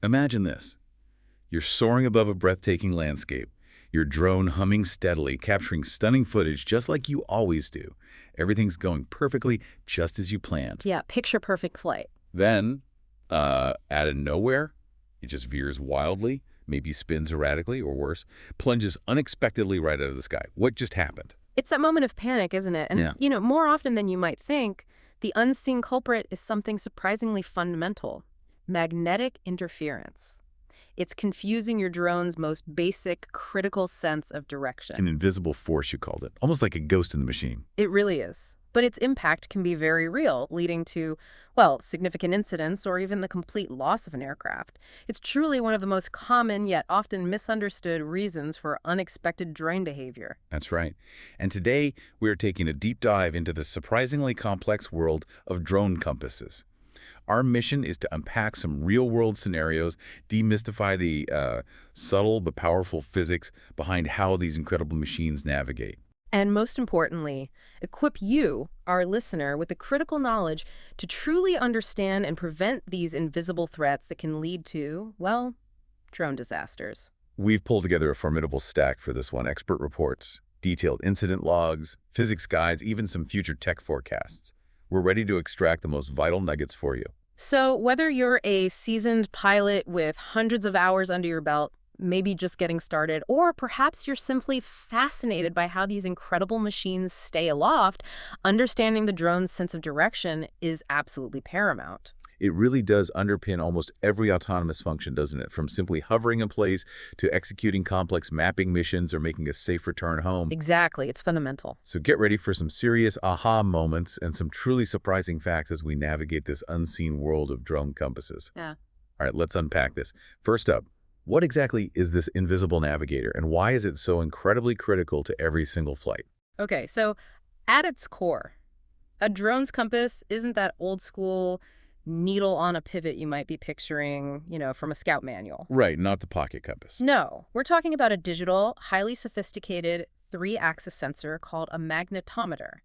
Imagine this. You're soaring above a breathtaking landscape, your drone humming steadily, capturing stunning footage just like you always do. Everything's going perfectly, just as you planned. Yeah, picture perfect flight. Then, out of nowhere, it just veers wildly, maybe spins erratically, or worse, plunges unexpectedly right out of the sky. What just happened? It's that moment of panic, isn't it? And, Yeah. more often than you might think, the unseen culprit is something surprisingly fundamental: magnetic interference. It's confusing your drone's most basic, critical sense of An direction. invisible force, you called it, almost like a ghost in the machine. It really is. But its impact can be very real, leading to, well, significant incidents or even the complete loss of an aircraft. It's truly one of the most common yet often misunderstood reasons for unexpected drone behavior. That's right. And today, we're taking a deep dive into the surprisingly complex world of drone compasses. Our mission is to unpack some real-world scenarios, demystify the subtle but powerful physics behind how these incredible machines navigate. And most importantly, equip you, our listener, with the critical knowledge to truly understand and prevent these invisible threats that can lead to, well, drone disasters. We've pulled together a formidable stack for this one: expert reports, detailed incident logs, physics guides, even some future tech forecasts. We're ready to extract the most vital nuggets for you. So whether you're a seasoned pilot with hundreds of hours under your belt, maybe just getting started, or perhaps you're simply fascinated by how these incredible machines stay aloft, understanding the drone's sense of direction is absolutely paramount. It really does underpin almost every autonomous function, doesn't it? From simply hovering in place to executing complex mapping missions or making a safe return home. Exactly, it's fundamental. So get ready for some serious aha moments and some truly surprising facts as we navigate this unseen world of drone compasses. Yeah. All right, let's unpack this. First up, what exactly is this invisible navigator, and why is it so incredibly critical to every single flight? Okay, so at its core, a drone's compass isn't that old school needle on a pivot you might be picturing, from a scout manual. Right, not the pocket compass. No, we're talking about a digital, highly sophisticated three-axis sensor called a magnetometer.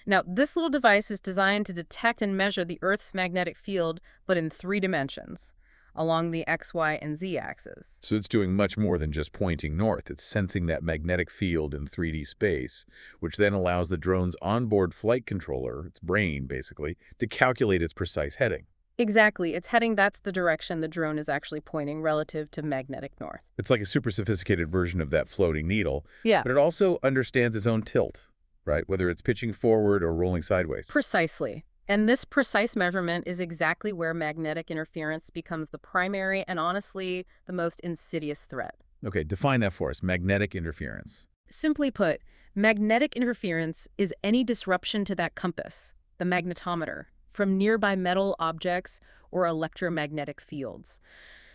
Now, this little device is designed to detect and measure the Earth's magnetic field, but in 3 dimensions, along the X, Y, and Z axes. So it's doing much more than just pointing north. It's sensing that magnetic field in 3D space, which then allows the drone's onboard flight controller, its brain basically, to calculate its precise heading. Exactly. It's heading that's the direction the drone is actually pointing relative to magnetic north. It's like a super sophisticated version of that floating needle, Yeah, but it also understands its own tilt, right? Whether it's pitching forward or rolling sideways. precisely. And this precise measurement is exactly where magnetic interference becomes the primary and honestly the most insidious threat. Okay, define that for us. Magnetic interference. Simply put, magnetic interference is any disruption to that compass, the magnetometer, from nearby metal objects or electromagnetic fields.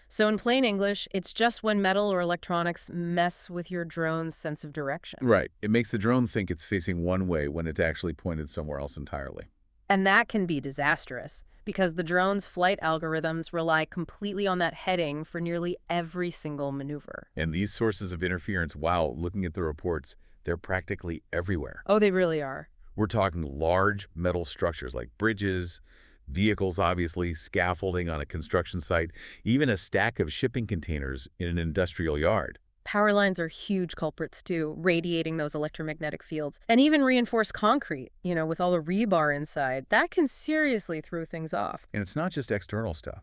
So in plain English, it's just when metal or electronics mess with your drone's sense of direction. Right. It makes the drone think it's facing one way when it's actually pointed somewhere else entirely. And that can be disastrous because the drone's flight algorithms rely completely on that heading for nearly every single maneuver. And these sources of interference, wow, looking at the reports, they're practically everywhere. Oh, they really are. We're talking large metal structures like bridges, vehicles, obviously, scaffolding on a construction site, even a stack of shipping containers in an industrial yard. Power lines are huge culprits too, radiating those electromagnetic fields. And even reinforced concrete, with all the rebar inside, that can seriously throw things off. And it's not just external stuff.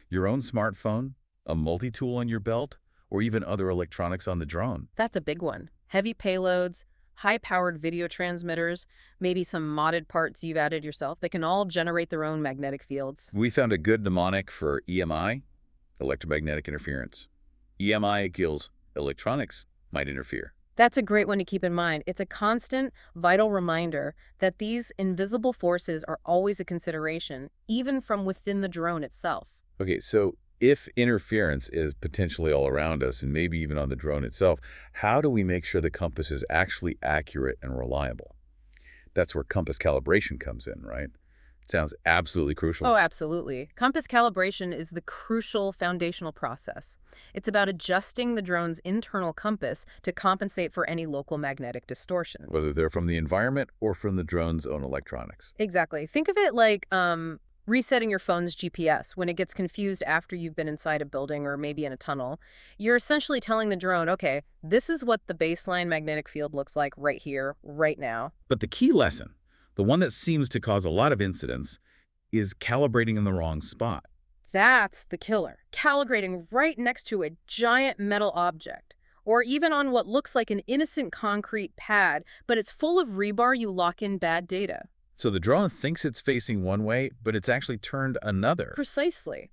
Your own smartphone, a multi-tool on your belt, or even other electronics on the drone. That's a big one. Heavy payloads, high-powered video transmitters, maybe some modded parts you've added yourself. They can all generate their own magnetic fields. We found a good mnemonic for EMI, electromagnetic interference. EMI equals electronics might interfere. That's a great one to keep in mind. It's a constant, vital reminder that these invisible forces are always a consideration, even from within the drone itself. Okay, so if interference is potentially all around us and maybe even on the drone itself, how do we make sure the compass is actually accurate and reliable? That's where compass calibration comes in, right? Sounds absolutely crucial. Oh, absolutely. Compass calibration is the crucial foundational process. It's about adjusting the drone's internal compass to compensate for any local magnetic distortion. Whether they're from the environment or from the drone's own electronics. Exactly. Think of it like Resetting your phone's GPS when it gets confused after you've been inside a building or maybe in a tunnel, you're essentially telling the drone, okay, this is what the baseline magnetic field looks like right here, right now. But the key lesson, the one that seems to cause a lot of incidents, is calibrating in the wrong spot. That's the killer. Calibrating right next to a giant metal object, or even on what looks like an innocent concrete pad, but it's full of rebar, you lock in bad data. So the drone thinks it's facing one way, but it's actually turned another. Precisely.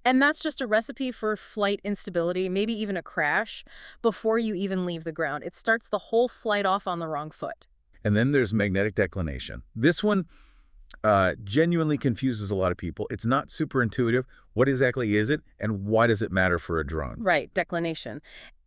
And that's just a recipe for flight instability, maybe even a crash, before you even leave the ground. It starts the whole flight off on the wrong foot. And then there's magnetic declination. This one genuinely confuses a lot of people. It's not super intuitive. What exactly is it, and why does it matter for a drone? Right, declination.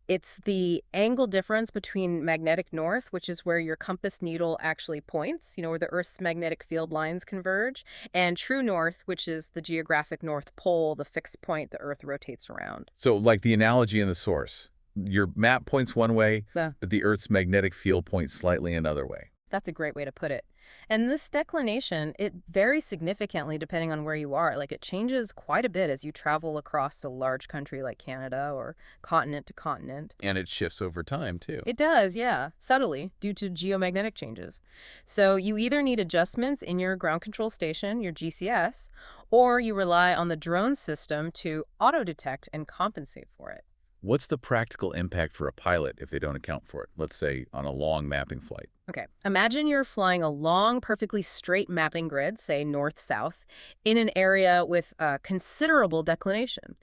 It's the angle difference between magnetic north, which is where your compass needle actually points, where the Earth's magnetic field lines converge, and true north, which is the geographic North Pole, the fixed point the Earth rotates around. So like the analogy in the source, your map points one way, Yeah. but the Earth's magnetic field points slightly another way. That's a great way to put it. And this declination, it varies significantly depending on where you are. Like it changes quite a bit as you travel across a large country like Canada or continent to continent. And it shifts over time, too. It does, yeah, subtly, due to geomagnetic changes. So you either need adjustments in your ground control station, your GCS, or you rely on the drone system to auto-detect and compensate for it. What's the practical impact for a pilot if they don't account for it, let's say on a long mapping flight? Okay, imagine you're flying a long, perfectly straight mapping grid, say north-south, in an area with considerable declination.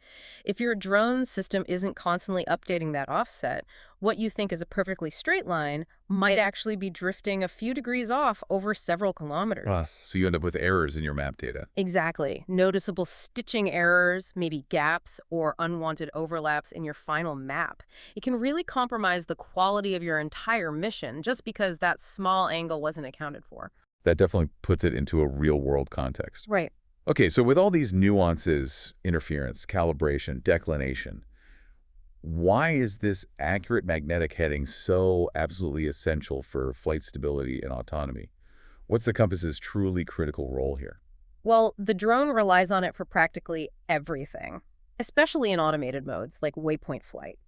If your drone system isn't constantly updating that offset, what you think is a perfectly straight line might actually be drifting a few degrees off over several kilometers. So you end up with errors in your map data. Exactly. Noticeable stitching errors, maybe gaps or unwanted overlaps in your final map. It can really compromise the quality of your entire mission just because that small angle wasn't accounted for. That definitely puts it into a real-world context. Right. Okay, so with all these nuances, interference, calibration, declination, why is this accurate magnetic heading so absolutely essential for flight stability and autonomy? What's the compass's truly critical role here? Well, the drone relies on it for practically everything, especially in automated modes like waypoint flight.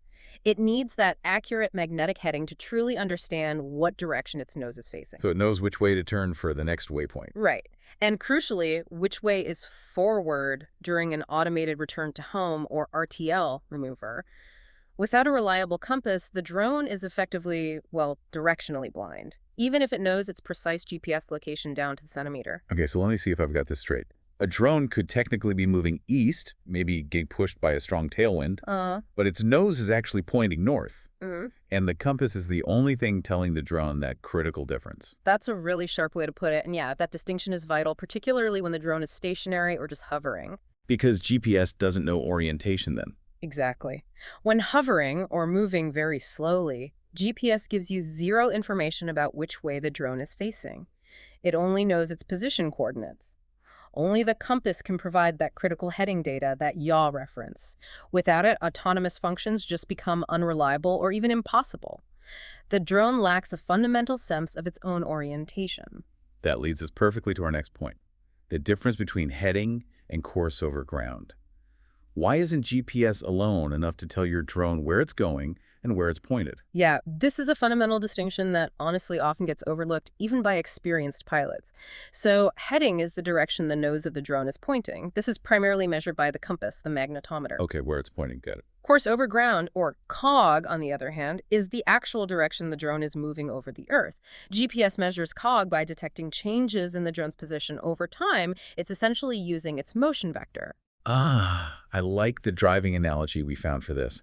It needs that accurate magnetic heading to truly understand what direction its nose is facing. So it knows which way to turn for the next waypoint. Right. And crucially, which way is forward during an automated return to home or RTL maneuver. Without a reliable compass, the drone is effectively, well, directionally blind, even if it knows its precise GPS location down to the centimeter. Okay, so let me see if I've got this straight. A drone could technically be moving east, maybe getting pushed by a strong tailwind, but its nose is actually pointing north. And the compass is the only thing telling the drone that critical difference. That's a really sharp way to put it. And yeah, that distinction is vital, particularly when the drone is stationary or just hovering. Because GPS doesn't know orientation then. Exactly. When hovering or moving very slowly, GPS gives you zero information about which way the drone is facing. It only knows its position coordinates. Only the compass can provide that critical heading data, that yaw reference. Without it, autonomous functions just become unreliable or even impossible. The drone lacks a fundamental sense of its own orientation. That leads us perfectly to our next point, the difference between heading and course over ground. Why isn't GPS alone enough to tell your drone where it's going and where it's pointed? Yeah, this is a fundamental distinction that honestly often gets overlooked even by experienced pilots. So heading is the direction the nose of the drone is pointing. This is primarily measured by the compass, the magnetometer. Okay, where it's pointing, got it. Course over ground, or COG, on the other hand, is the actual direction the drone is moving over the Earth. GPS measures COG by detecting changes in the drone's position over time. It's essentially using its motion vector. I like the driving analogy we found for this.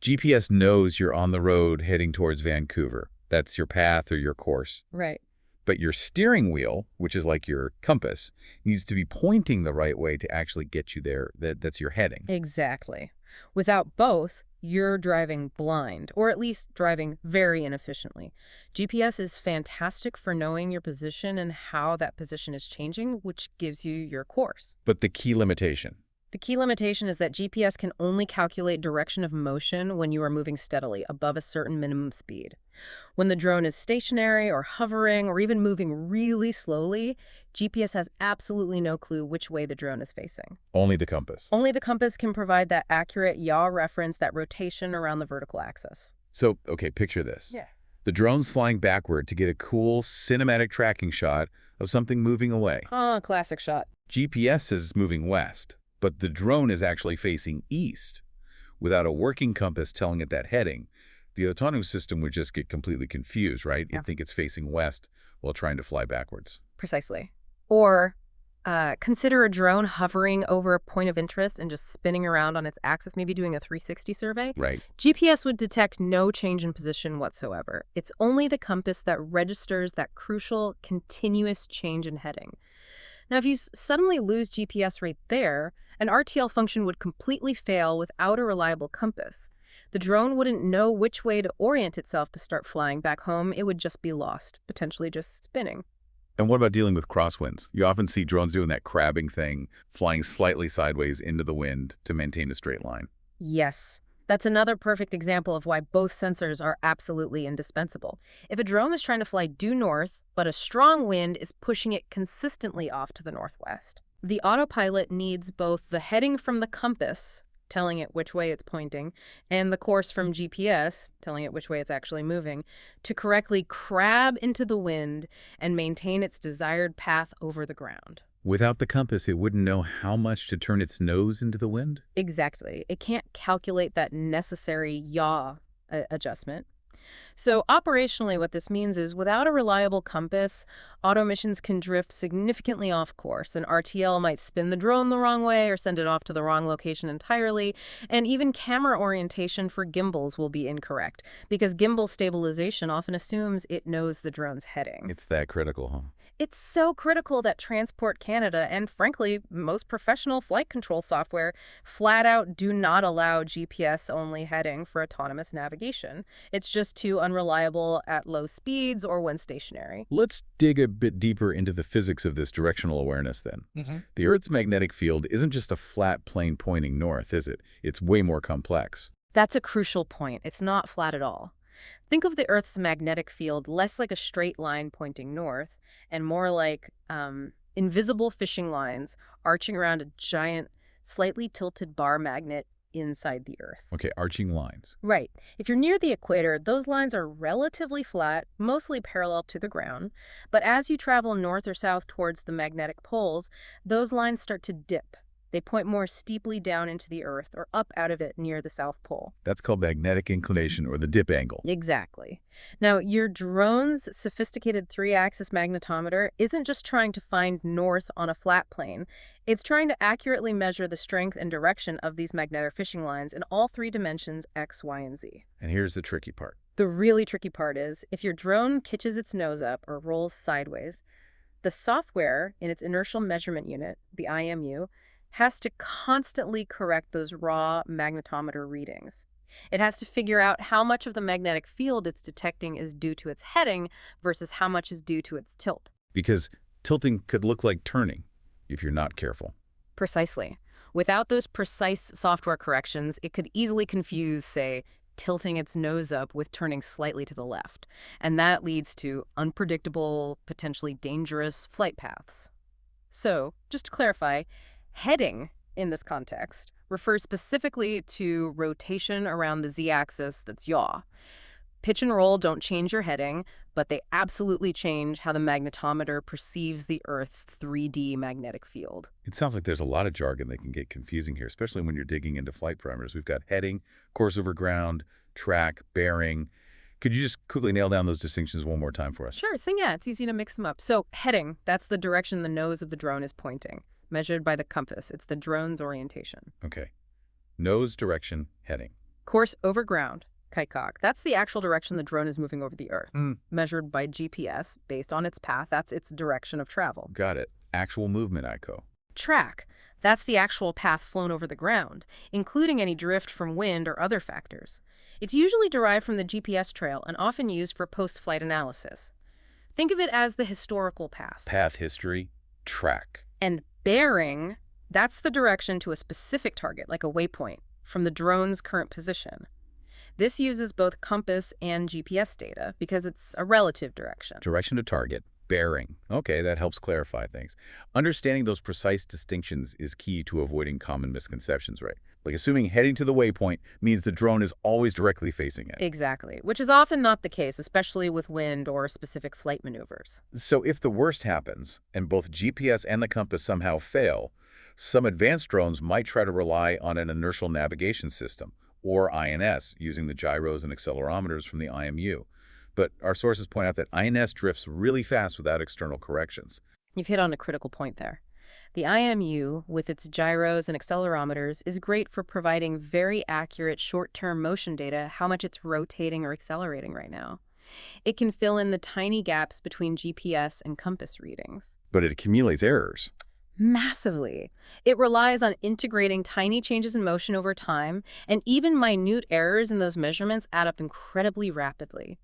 GPS knows you're on the road heading towards Vancouver. That's your path or your course. Right. But your steering wheel, which is like your compass, needs to be pointing the right way to actually get you there. That's your heading. Exactly. Without both, you're driving blind, or at least driving very inefficiently. GPS is fantastic for knowing your position and how that position is changing, which gives you your course. But the key limitation, The key limitation is that GPS can only calculate direction of motion when you are moving steadily above a certain minimum speed. When the drone is stationary or hovering or even moving really slowly, GPS has absolutely no clue which way the drone is facing. Only the compass. Only the compass can provide that accurate yaw reference, that rotation around the vertical axis. So, okay, picture this. Yeah. The drone's flying backward to get a cool cinematic tracking shot of something moving away. Ah, classic shot. GPS says it's moving west, but the drone is actually facing east. Without a working compass telling it that heading, the autonomous system would just get completely confused, right? Yeah. It'd think it's facing west while trying to fly backwards. Precisely. Or consider a drone hovering over a point of interest and just spinning around on its axis, maybe doing a 360 survey. Right. GPS would detect no change in position whatsoever. It's only the compass that registers that crucial, continuous change in heading. Now, if you suddenly lose GPS right there, an RTL function would completely fail without a reliable compass. The drone wouldn't know which way to orient itself to start flying back home. It would just be lost, potentially just spinning. And what about dealing with crosswinds? You often see drones doing that crabbing thing, flying slightly sideways into the wind to maintain a straight line. Yes. That's another perfect example of why both sensors are absolutely indispensable. If a drone is trying to fly due north, but a strong wind is pushing it consistently off to the northwest, the autopilot needs both the heading from the compass, telling it which way it's pointing, and the course from GPS, telling it which way it's actually moving, to correctly crab into the wind and maintain its desired path over the ground. Without the compass, it wouldn't know how much to turn its nose into the wind? Exactly. It can't calculate that necessary yaw adjustment. So operationally, what this means is without a reliable compass, auto missions can drift significantly off course. An RTL might spin the drone the wrong way or send it off to the wrong location entirely. And even camera orientation for gimbals will be incorrect because gimbal stabilization often assumes it knows the drone's heading. It's that critical, huh? It's so critical that Transport Canada and, frankly, most professional flight control software flat out do not allow GPS-only heading for autonomous navigation. It's just too unreliable at low speeds or when stationary. Let's dig a bit deeper into the physics of this directional awareness then. The Earth's magnetic field isn't just a flat plane pointing north, is it? It's way more complex. That's a crucial point. It's not flat at all. Think of the Earth's magnetic field less like a straight line pointing north and more like invisible fishing lines arching around a giant, slightly tilted bar magnet inside the Earth. Okay, arching lines. Right. If you're near the equator, those lines are relatively flat, mostly parallel to the ground. But as you travel north or south towards the magnetic poles, those lines start to dip. They point more steeply down into the Earth or up out of it near the South Pole. That's called magnetic inclination or the dip angle. Exactly. Now, your drone's sophisticated 3-axis magnetometer isn't just trying to find north on a flat plane. It's trying to accurately measure the strength and direction of these magnetic fishing lines in all 3 dimensions, X, Y, and Z. And here's the tricky part. The really tricky part is, if your drone pitches its nose up or rolls sideways, the software in its inertial measurement unit, the IMU, has to constantly correct those raw magnetometer readings. It has to figure out how much of the magnetic field it's detecting is due to its heading versus how much is due to its tilt. Because tilting could look like turning if you're not careful. Precisely. Without those precise software corrections, it could easily confuse, say, tilting its nose up with turning slightly to the left. And that leads to unpredictable, potentially dangerous flight paths. So, just to clarify, heading, in this context, refers specifically to rotation around the z-axis that's yaw. Pitch and roll don't change your heading, but they absolutely change how the magnetometer perceives the Earth's 3D magnetic field. It sounds like there's a lot of jargon that can get confusing here, especially when you're digging into flight parameters. We've got heading, course over ground, track, bearing. Could you just quickly nail down those distinctions one more time for us? Sure thing, yeah. It's easy to mix them up. So heading, that's the direction the nose of the drone is pointing, measured by the compass. It's the drone's orientation. Okay. Nose, direction, heading. Course over ground, Kaikok. That's the actual direction the drone is moving over the Earth, measured by GPS based on its path. That's its direction of travel. Got it. Actual movement, Aiko. Track. That's the actual path flown over the ground, including any drift from wind or other factors. It's usually derived from the GPS trail and often used for post-flight analysis. Think of it as the historical path. Path history, track. And bearing, That's the direction to a specific target, like a waypoint, from the drone's current position. This uses both compass and GPS data because it's a relative direction. Direction to target, bearing. Okay, that helps clarify things. Understanding those precise distinctions is key to avoiding common misconceptions, right? Like assuming heading to the waypoint means the drone is always directly facing it. Exactly, which is often not the case, especially with wind or specific flight maneuvers. So if the worst happens, and both GPS and the compass somehow fail, some advanced drones might try to rely on an inertial navigation system, or INS, using the gyros and accelerometers from the IMU. But our sources point out that INS drifts really fast without external corrections. You've hit on a critical point there. The IMU, with its gyros and accelerometers, is great for providing very accurate short-term motion data, how much it's rotating or accelerating right now. It can fill in the tiny gaps between GPS and compass readings. But it accumulates errors. Massively. It relies on integrating tiny changes in motion over time, and even minute errors in those measurements add up incredibly rapidly.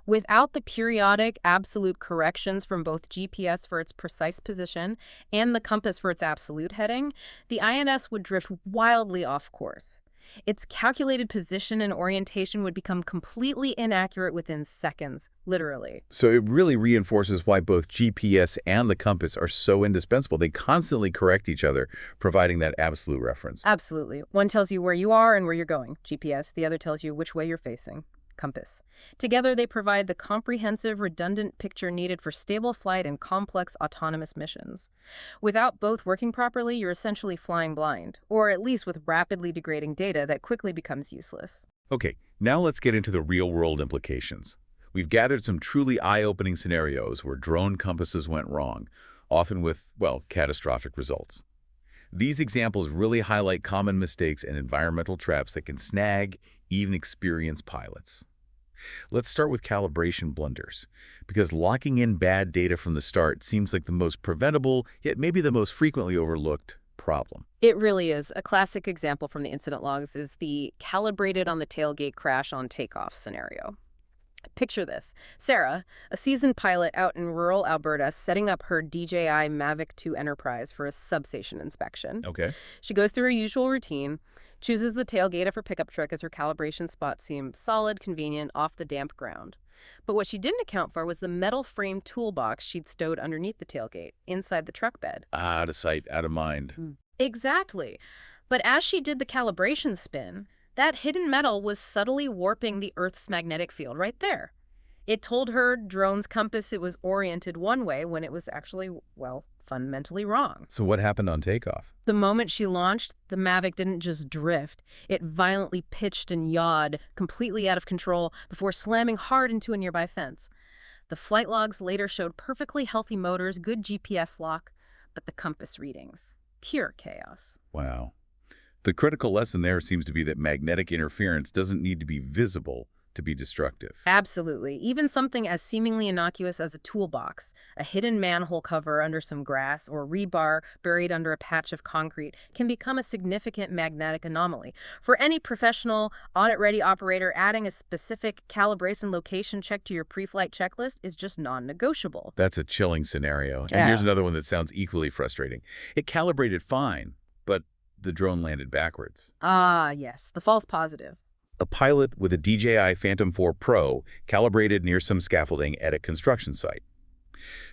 Without the periodic, absolute corrections from both GPS for its precise position and the compass for its absolute heading, the INS would drift wildly off course. Its calculated position and orientation would become completely inaccurate within seconds, literally. So it really reinforces why both GPS and the compass are so indispensable. They constantly correct each other, providing that absolute reference. Absolutely. One tells you where you are and where you're going, GPS. The other tells you which way you're facing, compass. Together, they provide the comprehensive, redundant picture needed for stable flight and complex autonomous missions. Without both working properly, you're essentially flying blind, or at least with rapidly degrading data that quickly becomes useless. Okay, now let's get into the real-world implications. We've gathered some truly eye-opening scenarios where drone compasses went wrong, often with, well, catastrophic results. These examples really highlight common mistakes and environmental traps that can snag even experienced pilots. Let's start with calibration blunders, because locking in bad data from the start seems like the most preventable, yet maybe the most frequently overlooked problem. It really is. A classic example from the incident logs is the calibrated on the tailgate crash on takeoff scenario. Picture this. Sarah, a seasoned pilot out in rural Alberta, setting up her DJI Mavic 2 Enterprise for a substation inspection. Okay. She goes through her usual routine, chooses the tailgate of her pickup truck as her calibration spot seemed solid, convenient, off the damp ground. But what she didn't account for was the metal frame toolbox she'd stowed underneath the tailgate, inside the truck bed. Out of sight, out of mind. Exactly. But as she did the calibration spin, that hidden metal was subtly warping the Earth's magnetic field right there. It told her drone's compass it was oriented one way when it was actually, well, fundamentally wrong. So what happened on takeoff? The moment she launched, the Mavic didn't just drift. It violently pitched and yawed, completely out of control, before slamming hard into a nearby fence. The flight logs later showed perfectly healthy motors, good GPS lock, but the compass readings. Pure chaos. Wow. The critical lesson there seems to be that magnetic interference doesn't need to be visible to be destructive. Absolutely. Even something as seemingly innocuous as a toolbox, a hidden manhole cover under some grass, or rebar buried under a patch of concrete can become a significant magnetic anomaly. For any professional, audit-ready operator, adding a specific calibration location check to your pre-flight checklist is just non-negotiable. That's a chilling scenario. Yeah. And here's another one that sounds equally frustrating. It calibrated fine, but the drone landed backwards. Ah, yes, the false positive. A pilot with a DJI Phantom 4 Pro calibrated near some scaffolding at a construction site.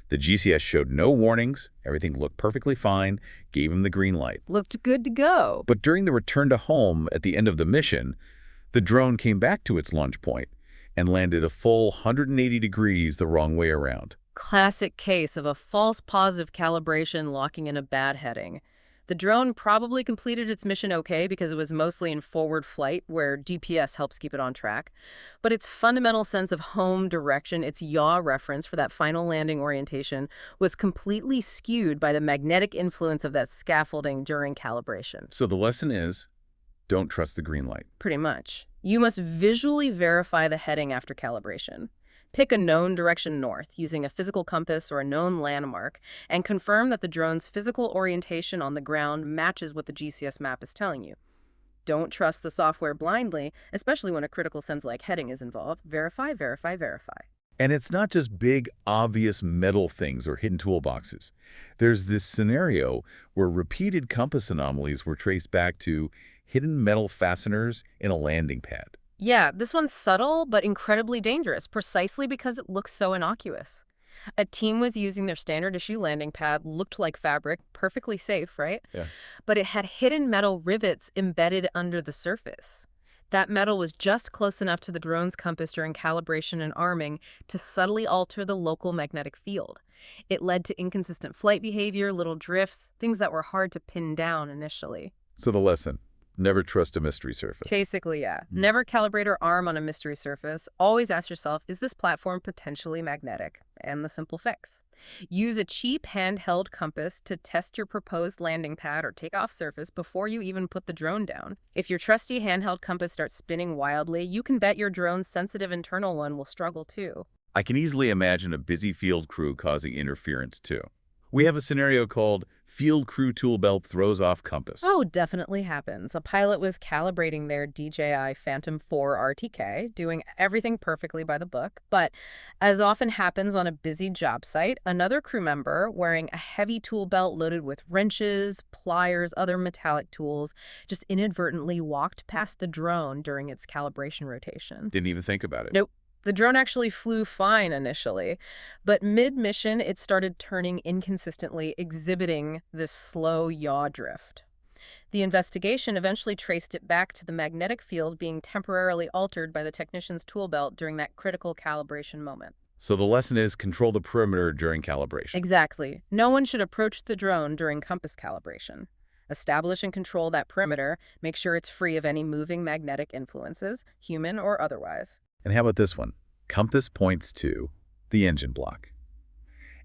The GCS showed no warnings, everything looked perfectly fine, gave him the green light. Looked good to go. But during the return to home at the end of the mission, the drone came back to its launch point and landed a full 180 degrees the wrong way around. Classic case of a false positive calibration locking in a bad heading. The drone probably completed its mission okay because it was mostly in forward flight where GPS helps keep it on track. But its fundamental sense of home direction, its yaw reference for that final landing orientation, was completely skewed by the magnetic influence of that scaffolding during calibration. So the lesson is, don't trust the green light. Pretty much. You must visually verify the heading after calibration. Pick a known direction north using a physical compass or a known landmark and confirm that the drone's physical orientation on the ground matches what the GCS map is telling you. Don't trust the software blindly, especially when a critical sense like heading is involved. Verify, verify, verify. And it's not just big, obvious metal things or hidden toolboxes. There's this scenario where repeated compass anomalies were traced back to hidden metal fasteners in a landing pad. Yeah, this one's subtle but incredibly dangerous, precisely because it looks so innocuous. A team was using their standard issue landing pad, looked like fabric, perfectly safe, right? Yeah. But it had hidden metal rivets embedded under the surface. That metal was just close enough to the drone's compass during calibration and arming to subtly alter the local magnetic field. It led to inconsistent flight behavior, little drifts, things that were hard to pin down initially. So the lesson, never trust a mystery surface. Basically, yeah. Never calibrate or arm on a mystery surface. Always ask yourself, is this platform potentially magnetic? And the simple fix. Use a cheap handheld compass to test your proposed landing pad or takeoff surface before you even put the drone down. If your trusty handheld compass starts spinning wildly, you can bet your drone's sensitive internal one will struggle too. I can easily imagine a busy field crew causing interference too. We have a scenario called field crew tool belt throws off compass. Oh, definitely happens. A pilot was calibrating their DJI Phantom 4 RTK, doing everything perfectly by the book. But as often happens on a busy job site, another crew member, wearing a heavy tool belt loaded with wrenches, pliers, other metallic tools, just inadvertently walked past the drone during its calibration rotation. Didn't even think about it. Nope. The drone actually flew fine initially, but mid-mission it started turning inconsistently, exhibiting this slow yaw drift. The investigation eventually traced it back to the magnetic field being temporarily altered by the technician's tool belt during that critical calibration moment. So the lesson is control the perimeter during calibration. Exactly. No one should approach the drone during compass calibration. Establish and control that perimeter, make sure it's free of any moving magnetic influences, human or otherwise. And how about this one? Compass points to the engine block.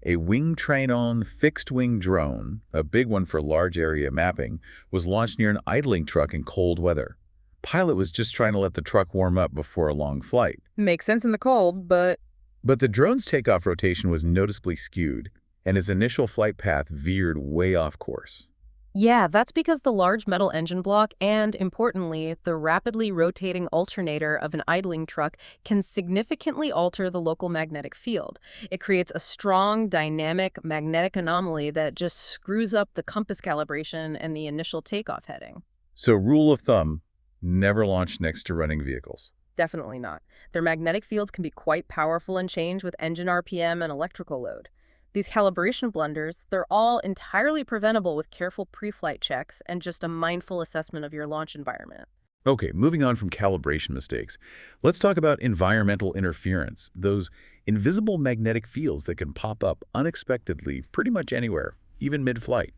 A wing-train-on fixed-wing drone, a big one for large area mapping, was launched near an idling truck in cold weather. Pilot was just trying to let the truck warm up before a long flight. Makes sense in the cold, but the drone's takeoff rotation was noticeably skewed, and its initial flight path veered way off course. yeah, that's because the large metal engine block and, importantly, the rapidly rotating alternator of an idling truck can significantly alter the local magnetic field. It creates a strong, dynamic magnetic anomaly that just screws up the compass calibration and the initial takeoff heading. So rule of thumb, never launch next to running vehicles. Definitely not. Their magnetic fields can be quite powerful and change with engine RPM and electrical load. These calibration blunders, they're all entirely preventable with careful pre-flight checks and just a mindful assessment of your launch environment. Okay, moving on from calibration mistakes, let's talk about environmental interference, those invisible magnetic fields that can pop up unexpectedly pretty much anywhere, even mid-flight.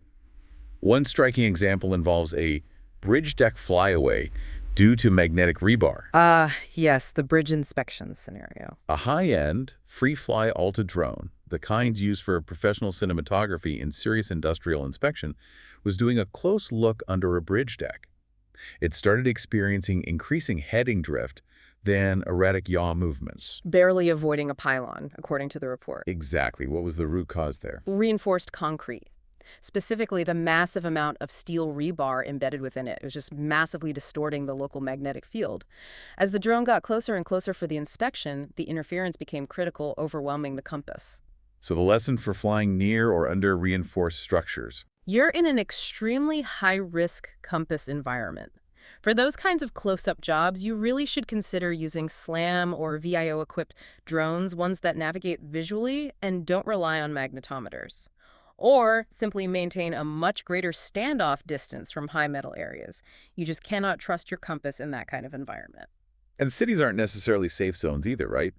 One striking example involves a bridge deck flyaway due to magnetic rebar. Yes, the bridge inspection scenario. A high-end, free-fly Alta drone, the kind used for professional cinematography and serious industrial inspection, was doing a close look under a bridge deck. It started experiencing increasing heading drift, then erratic yaw movements. Barely avoiding a pylon, according to the report. Exactly. What was the root cause there? Reinforced concrete. Specifically, the massive amount of steel rebar embedded within it. It was just massively distorting the local magnetic field. As the drone got closer and closer for the inspection, the interference became critical, overwhelming the compass. So the lesson for flying near or under reinforced structures. You're in an extremely high-risk compass environment. For those kinds of close-up jobs, you really should consider using SLAM or VIO-equipped drones, ones that navigate visually and don't rely on magnetometers. Or simply maintain a much greater standoff distance from high metal areas. You just cannot trust your compass in that kind of environment. And cities aren't necessarily safe zones either, right?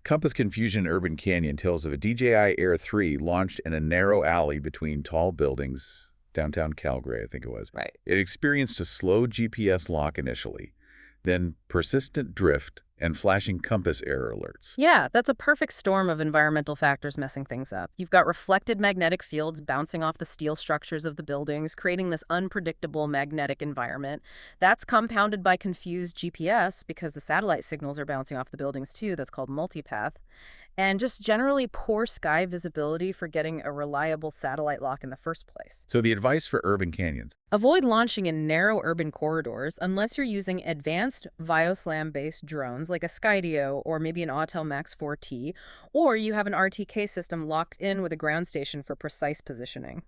Compass confusion in Urban Canyon tells of a DJI Air 3 launched in a narrow alley between tall buildings, downtown Calgary, I think it was. Right. It experienced a slow GPS lock initially, then persistent drift and flashing compass error alerts. Yeah, that's a perfect storm of environmental factors messing things up. You've got reflected magnetic fields bouncing off the steel structures of the buildings, creating this unpredictable magnetic environment. That's compounded by confused GPS because the satellite signals are bouncing off the buildings too. That's called multipath. And just generally poor sky visibility for getting a reliable satellite lock in the first place. So the advice for urban canyons. Avoid launching in narrow urban corridors unless you're using advanced VIO-SLAM-based drones systems like a Skydio or maybe an Autel Max 4T, or you have an RTK system locked in with a ground station for precise positioning.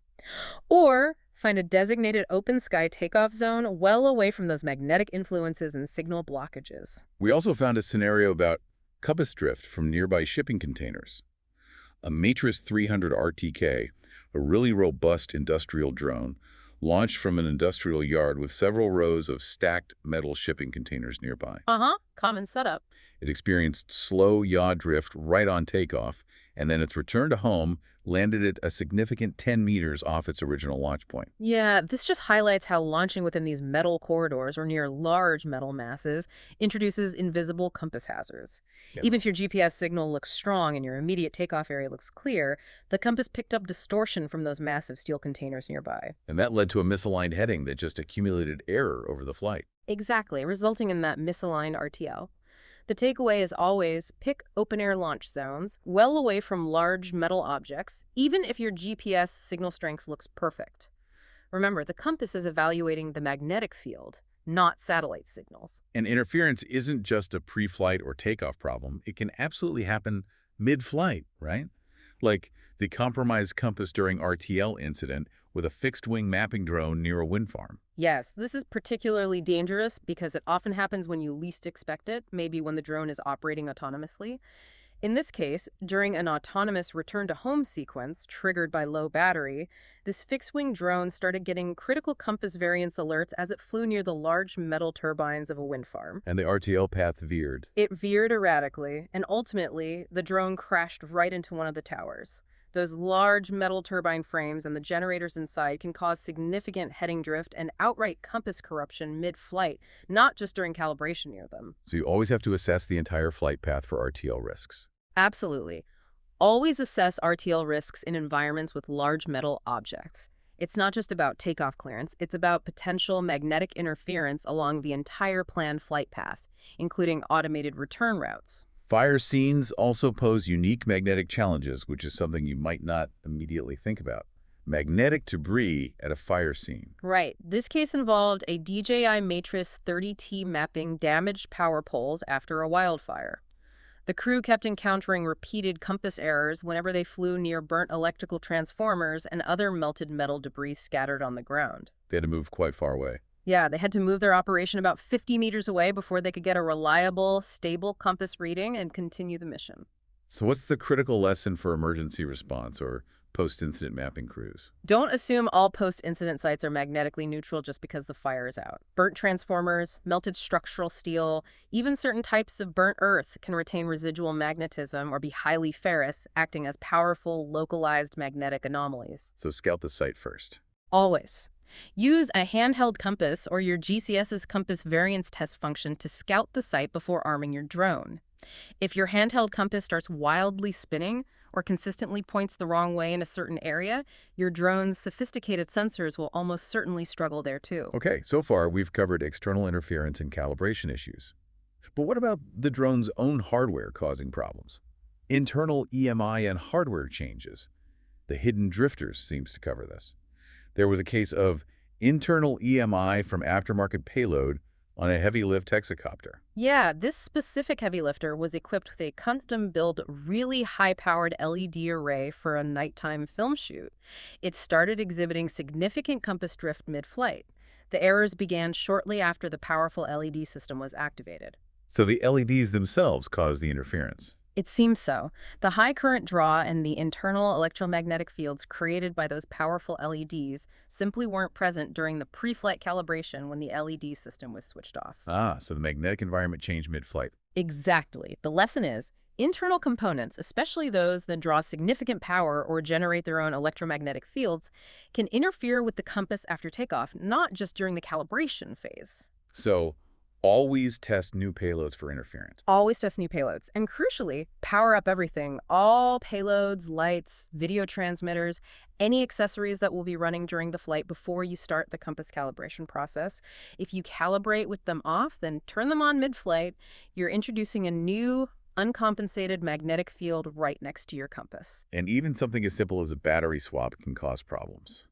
Or find a designated open sky takeoff zone well away from those magnetic influences and signal blockages. We also found a scenario about compass drift from nearby shipping containers. A Matrix 300 RTK, a really robust industrial drone, launched from an industrial yard with several rows of stacked metal shipping containers nearby. Common setup. It experienced slow yaw drift right on takeoff, and then its return to home landed it a significant 10 meters off its original launch point. Yeah, this just highlights how launching within these metal corridors or near large metal masses introduces invisible compass hazards. Yeah. Even if your GPS signal looks strong and your immediate takeoff area looks clear, the compass picked up distortion from those massive steel containers nearby. And that led to a misaligned heading that just accumulated error over the flight. Exactly, resulting in that misaligned RTL. The takeaway is always pick open-air launch zones well away from large metal objects, even if your GPS signal strength looks perfect. Remember, the compass is evaluating the magnetic field, not satellite signals. And interference isn't just a pre-flight or takeoff problem. It can absolutely happen mid-flight, right? Like the compromised compass during RTL incident with a fixed-wing mapping drone near a wind farm. Yes, this is particularly dangerous because it often happens when you least expect it, maybe when the drone is operating autonomously. In this case, during an autonomous return-to-home sequence triggered by low battery, this fixed-wing drone started getting critical compass variance alerts as it flew near the large metal turbines of a wind farm. And the RTL path veered. It veered erratically, and ultimately, the drone crashed right into one of the towers. Those large metal turbine frames and the generators inside can cause significant heading drift and outright compass corruption mid-flight, not just during calibration near them. So you always have to assess the entire flight path for RTL risks. Absolutely. Always assess RTL risks in environments with large metal objects. It's not just about takeoff clearance, it's about potential magnetic interference along the entire planned flight path, including automated return routes. Fire scenes also pose unique magnetic challenges, which is something you might not immediately think about. Magnetic debris at a fire scene. Right. This case involved a DJI Matrix 30T mapping damaged power poles after a wildfire. The crew kept encountering repeated compass errors whenever they flew near burnt electrical transformers and other melted metal debris scattered on the ground. They had to move quite far away. Yeah, they had to move their operation about 50 meters away before they could get a reliable, stable compass reading and continue the mission. So what's the critical lesson for emergency response or post-incident mapping crews? Don't assume all post-incident sites are magnetically neutral just because the fire is out. Burnt transformers, melted structural steel, even certain types of burnt earth can retain residual magnetism or be highly ferrous, acting as powerful, localized magnetic anomalies. So scout the site first. Always. Use a handheld compass or your GCS's compass variance test function to scout the site before arming your drone. If your handheld compass starts wildly spinning or consistently points the wrong way in a certain area, your drone's sophisticated sensors will almost certainly struggle there too. Okay, so far we've covered external interference and calibration issues. But what about the drone's own hardware causing problems? Internal EMI and hardware changes. The hidden drifters seems to cover this. There was a case of internal EMI from aftermarket payload on a heavy-lift hexacopter. Yeah, this specific heavy lifter was equipped with a custom-built, really high-powered LED array for a nighttime film shoot. It started exhibiting significant compass drift mid-flight. The errors began shortly after the powerful LED system was activated. So the LEDs themselves caused the interference. It seems so. The high current draw and the internal electromagnetic fields created by those powerful LEDs simply weren't present during the pre-flight calibration when the LED system was switched off. So the magnetic environment changed mid-flight. Exactly. The lesson is, internal components, especially those that draw significant power or generate their own electromagnetic fields, can interfere with the compass after takeoff, not just during the calibration phase. So always test new payloads for interference. Always test new payloads. And crucially, power up everything. All payloads, lights, video transmitters, any accessories that will be running during the flight before you start the compass calibration process. If you calibrate with them off, then turn them on mid-flight. You're introducing a new, uncompensated magnetic field right next to your compass. And even something as simple as a battery swap can cause problems.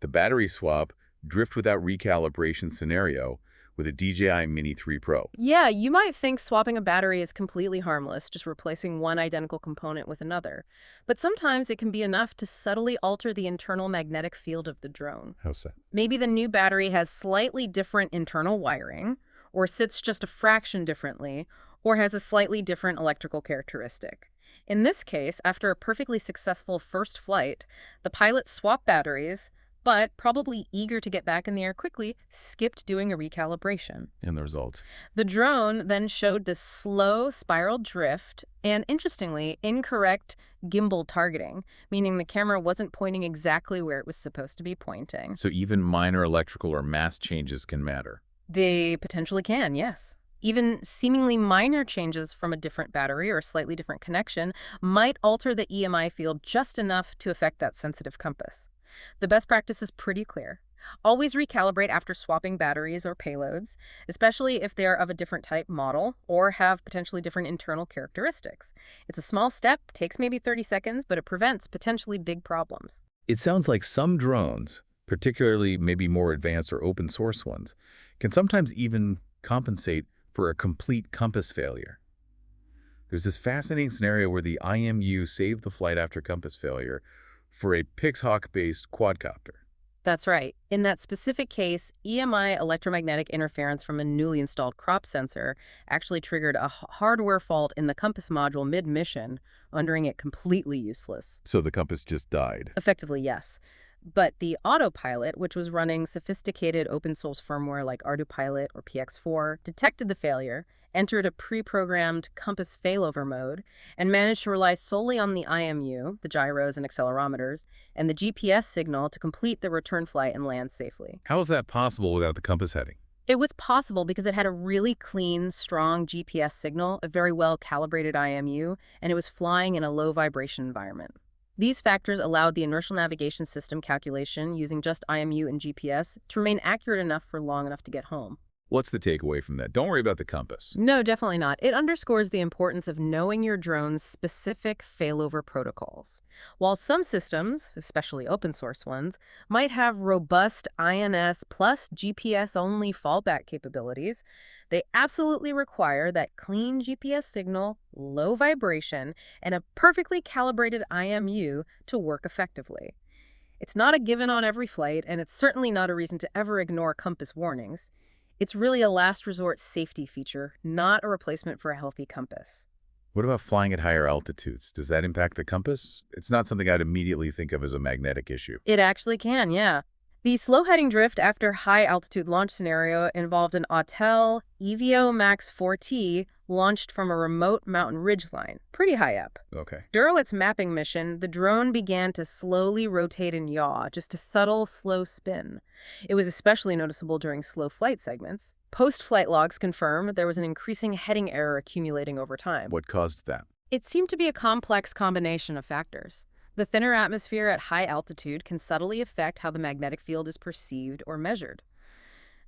The battery swap drift without recalibration scenario with a DJI Mini 3 Pro. Yeah, you might think swapping a battery is completely harmless, just replacing one identical component with another. But sometimes it can be enough to subtly alter the internal magnetic field of the drone. How's that? Maybe the new battery has slightly different internal wiring, or sits just a fraction differently, or has a slightly different electrical characteristic. In this case, after a perfectly successful first flight, the pilot swapped batteries, but probably eager to get back in the air quickly, skipped doing a recalibration. And the result? The drone then showed this slow spiral drift and, interestingly, incorrect gimbal targeting, meaning the camera wasn't pointing exactly where it was supposed to be pointing. So even minor electrical or mass changes can matter. They potentially can, yes. Even seemingly minor changes from a different battery or a slightly different connection might alter the EMI field just enough to affect that sensitive compass. The best practice is pretty clear. Always recalibrate after swapping batteries or payloads, especially if they are of a different type model or have potentially different internal characteristics. It's a small step, takes maybe 30 seconds, but it prevents potentially big problems. It sounds like some drones, particularly maybe more advanced or open source ones, can sometimes even compensate for a complete compass failure. There's this fascinating scenario where the IMU saved the flight after compass failure for a Pixhawk-based quadcopter. That's right. In that specific case, EMI electromagnetic interference from a newly installed crop sensor actually triggered a hardware fault in the compass module mid-mission, rendering it completely useless. So the compass just died. Effectively, yes. But the autopilot, which was running sophisticated open-source firmware like ArduPilot or PX4, detected the failure, entered a pre-programmed compass failover mode, and managed to rely solely on the IMU, the gyros and accelerometers, and the GPS signal to complete the return flight and land safely. How is that possible without the compass heading? It was possible because it had a really clean, strong GPS signal, a very well-calibrated IMU, and it was flying in a low-vibration environment. These factors allowed the inertial navigation system calculation using just IMU and GPS to remain accurate enough for long enough to get home. What's the takeaway from that? Don't worry about the compass. No, definitely not. It underscores the importance of knowing your drone's specific failover protocols. While some systems, especially open source ones, might have robust INS plus GPS-only fallback capabilities, they absolutely require that clean GPS signal, low vibration, and a perfectly calibrated IMU to work effectively. It's not a given on every flight, and it's certainly not a reason to ever ignore compass warnings. It's really a last resort safety feature, not a replacement for a healthy compass. What about flying at higher altitudes? Does that impact the compass? It's not something I'd immediately think of as a magnetic issue. It actually can, yeah. The slow heading drift after high-altitude launch scenario involved an Autel EVO Max 4T launched from a remote mountain ridgeline, pretty high up. Okay. During its mapping mission, the drone began to slowly rotate and yaw, just a subtle, slow spin. It was especially noticeable during slow flight segments. Post-flight logs confirmed there was an increasing heading error accumulating over time. What caused that? It seemed to be a complex combination of factors. The thinner atmosphere at high altitude can subtly affect how the magnetic field is perceived or measured.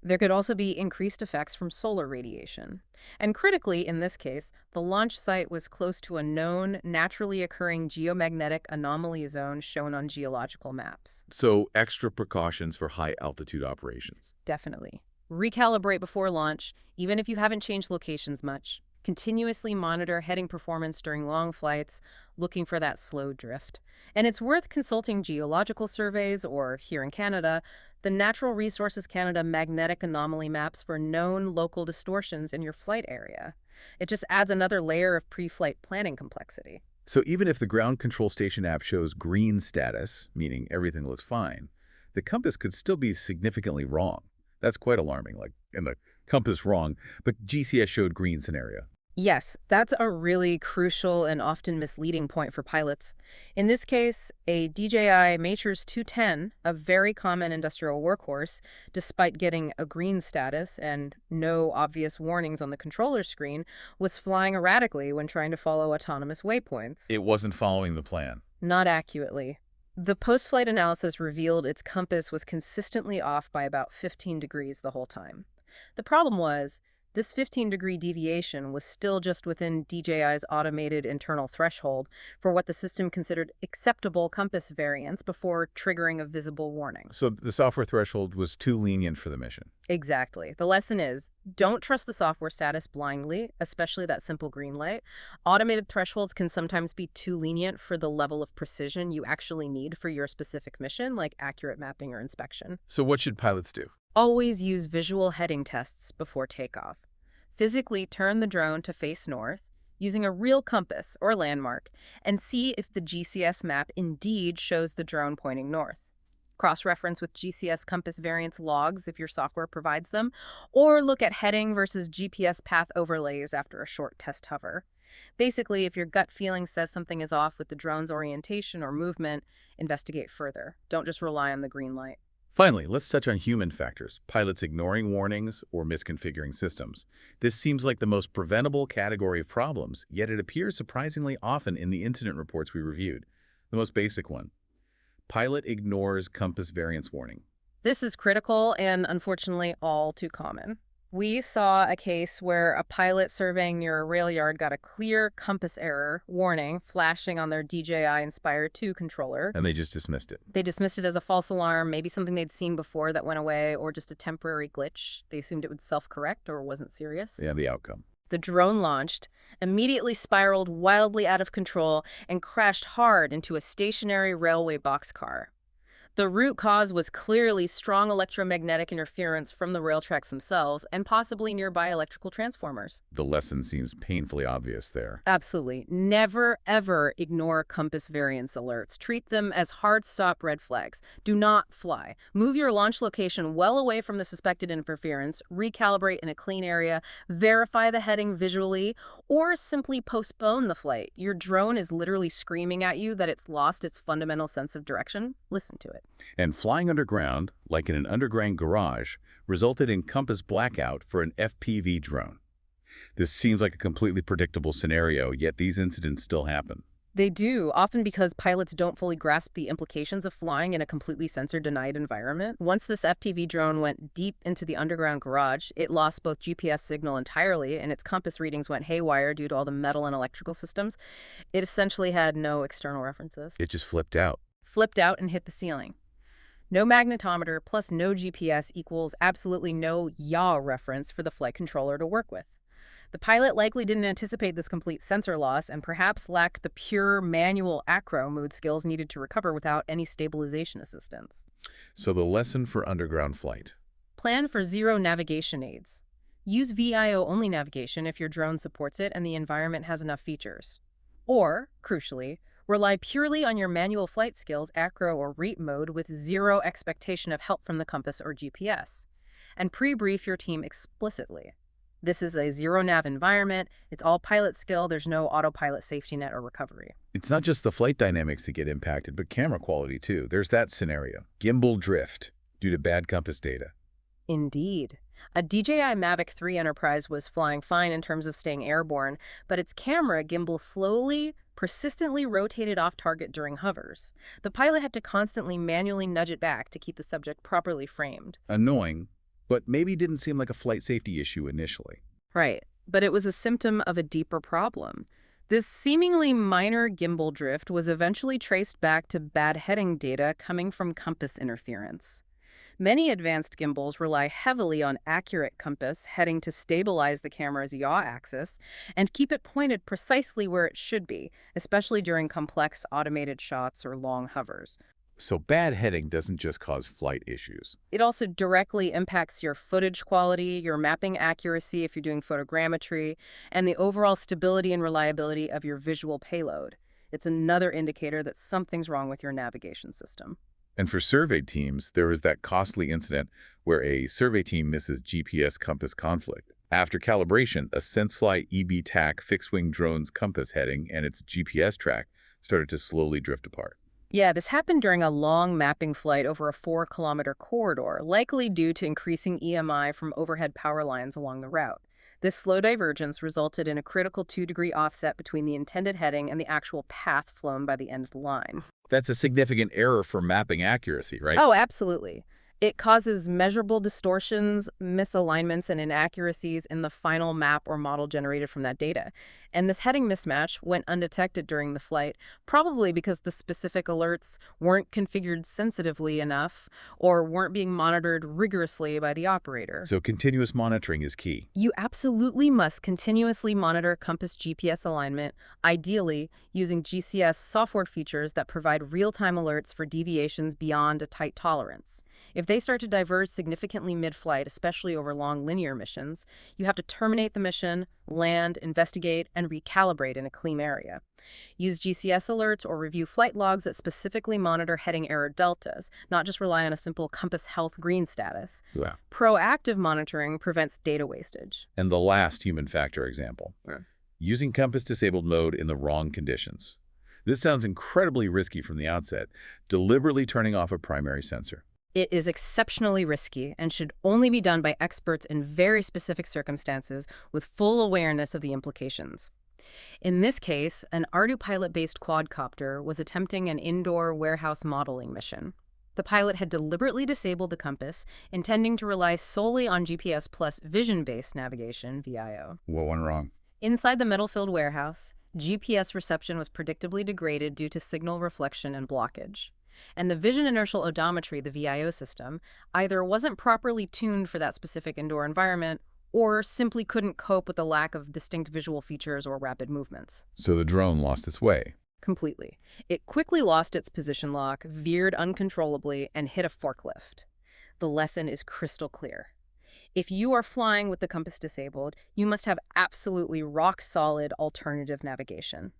There could also be increased effects from solar radiation. And critically, in this case, the launch site was close to a known, naturally occurring geomagnetic anomaly zone shown on geological maps. So extra precautions for high-altitude operations. Definitely. Recalibrate before launch, even if you haven't changed locations much. Continuously monitor heading performance during long flights, looking for that slow drift. And it's worth consulting geological surveys or, here in Canada, the Natural Resources Canada magnetic anomaly maps for known local distortions in your flight area. It just adds another layer of pre-flight planning complexity. So even if the ground control station app shows green status, meaning everything looks fine, the compass could still be significantly wrong. That's quite alarming, like in the compass wrong, but GCS showed green scenario. Yes, that's a really crucial and often misleading point for pilots. In this case, a DJI Matrix 210, a very common industrial workhorse, despite getting a green status and no obvious warnings on the controller screen, was flying erratically when trying to follow autonomous waypoints. It wasn't following the plan. Not accurately. The post-flight analysis revealed its compass was consistently off by about 15 degrees the whole time. The problem was, This 15-degree deviation was still just within DJI's automated internal threshold for what the system considered acceptable compass variance before triggering a visible warning. So the software threshold was too lenient for the mission. Exactly. The lesson is, don't trust the software status blindly, especially that simple green light. Automated thresholds can sometimes be too lenient for the level of precision you actually need for your specific mission, like accurate mapping or inspection. So what should pilots do? Always use visual heading tests before takeoff. Physically turn the drone to face north, using a real compass or landmark, and see if the GCS map indeed shows the drone pointing north. Cross-reference with GCS compass variance logs if your software provides them, or look at heading versus GPS path overlays after a short test hover. Basically, if your gut feeling says something is off with the drone's orientation or movement, investigate further. Don't just rely on the green light. Finally, let's touch on human factors, pilots ignoring warnings or misconfiguring systems. This seems like the most preventable category of problems, yet it appears surprisingly often in the incident reports we reviewed. The most basic one: pilot ignores compass variance warning. This is critical and unfortunately all too common. We saw a case where a pilot surveying near a rail yard got a clear compass error warning flashing on their DJI Inspire 2 controller. And they just dismissed it. They dismissed it as a false alarm, maybe something they'd seen before that went away, or just a temporary glitch. They assumed it would self-correct or wasn't serious. Yeah, the outcome. The drone launched, immediately spiraled wildly out of control, and crashed hard into a stationary railway boxcar. The root cause was clearly strong electromagnetic interference from the rail tracks themselves and possibly nearby electrical transformers. The lesson seems painfully obvious there. Absolutely. Never, ever ignore compass variance alerts. Treat them as hard stop red flags. Do not fly. Move your launch location well away from the suspected interference, recalibrate in a clean area, verify the heading visually, or simply postpone the flight. Your drone is literally screaming at you that it's lost its fundamental sense of direction. Listen to it. And flying underground, like in an underground garage, resulted in compass blackout for an FPV drone. This seems like a completely predictable scenario, yet these incidents still happen. They do, often because pilots don't fully grasp the implications of flying in a completely sensor-denied environment. Once this FPV drone went deep into the underground garage, it lost both GPS signal entirely, and its compass readings went haywire due to all the metal and electrical systems. It essentially had no external references. It just flipped out. Flipped out and hit the ceiling. No magnetometer plus no GPS equals absolutely no yaw reference for the flight controller to work with. The pilot likely didn't anticipate this complete sensor loss and perhaps lacked the pure manual acro mode skills needed to recover without any stabilization assistance. So the lesson for underground flight: Plan for zero navigation aids. Use VIO-only navigation if your drone supports it and the environment has enough features. Or, crucially, rely purely on your manual flight skills, acro or REAP mode, with zero expectation of help from the compass or GPS. And pre-brief your team explicitly. This is a zero-nav environment. It's all pilot skill. There's no autopilot safety net or recovery. It's not just the flight dynamics that get impacted, but camera quality too. There's that scenario: gimbal drift due to bad compass data. Indeed. A DJI Mavic 3 Enterprise was flying fine in terms of staying airborne, but its camera gimbal slowly, persistently rotated off target during hovers. The pilot had to constantly manually nudge it back to keep the subject properly framed. Annoying, but maybe didn't seem like a flight safety issue initially. Right, but it was a symptom of a deeper problem. This seemingly minor gimbal drift was eventually traced back to bad heading data coming from compass interference. Many advanced gimbals rely heavily on accurate compass heading to stabilize the camera's yaw axis and keep it pointed precisely where it should be, especially during complex automated shots or long hovers. So bad heading doesn't just cause flight issues. It also directly impacts your footage quality, your mapping accuracy if you're doing photogrammetry, and the overall stability and reliability of your visual payload. It's another indicator that something's wrong with your navigation system. And for survey teams, there was that costly incident where a survey team misses GPS compass conflict. After calibration, a SenseFly EB-TAC fixed-wing drone's compass heading and its GPS track started to slowly drift apart. Yeah, this happened during a long mapping flight over a 4-kilometer corridor, likely due to increasing EMI from overhead power lines along the route. This slow divergence resulted in a critical 2-degree offset between the intended heading and the actual path flown by the end of the line. That's a significant error for mapping accuracy, right? Oh, absolutely. It causes measurable distortions, misalignments, and inaccuracies in the final map or model generated from that data. And this heading mismatch went undetected during the flight, probably because the specific alerts weren't configured sensitively enough or weren't being monitored rigorously by the operator. So continuous monitoring is key. You absolutely must continuously monitor compass GPS alignment, ideally using GCS software features that provide real-time alerts for deviations beyond a tight tolerance. If they start to diverge significantly mid-flight, especially over long linear missions, you have to terminate the mission, land, investigate, and recalibrate in a clean area. Use GCS alerts or review flight logs that specifically monitor heading error deltas, not just rely on a simple compass health green status. Yeah. Proactive monitoring prevents data wastage. And the last human factor example, using compass disabled mode in the wrong conditions. This sounds incredibly risky from the outset, deliberately turning off a primary sensor. It is exceptionally risky and should only be done by experts in very specific circumstances with full awareness of the implications. In this case, an Ardupilot-based quadcopter was attempting an indoor warehouse modeling mission. The pilot had deliberately disabled the compass, intending to rely solely on GPS plus vision-based navigation, VIO. What went wrong? Inside the metal-filled warehouse, GPS reception was predictably degraded due to signal reflection and blockage. And the vision inertial odometry, the VIO system, either wasn't properly tuned for that specific indoor environment or simply couldn't cope with the lack of distinct visual features or rapid movements. So the drone lost its way. Completely. It quickly lost its position lock, veered uncontrollably, and hit a forklift. The lesson is crystal clear. If you are flying with the compass disabled, you must have absolutely rock-solid alternative navigation.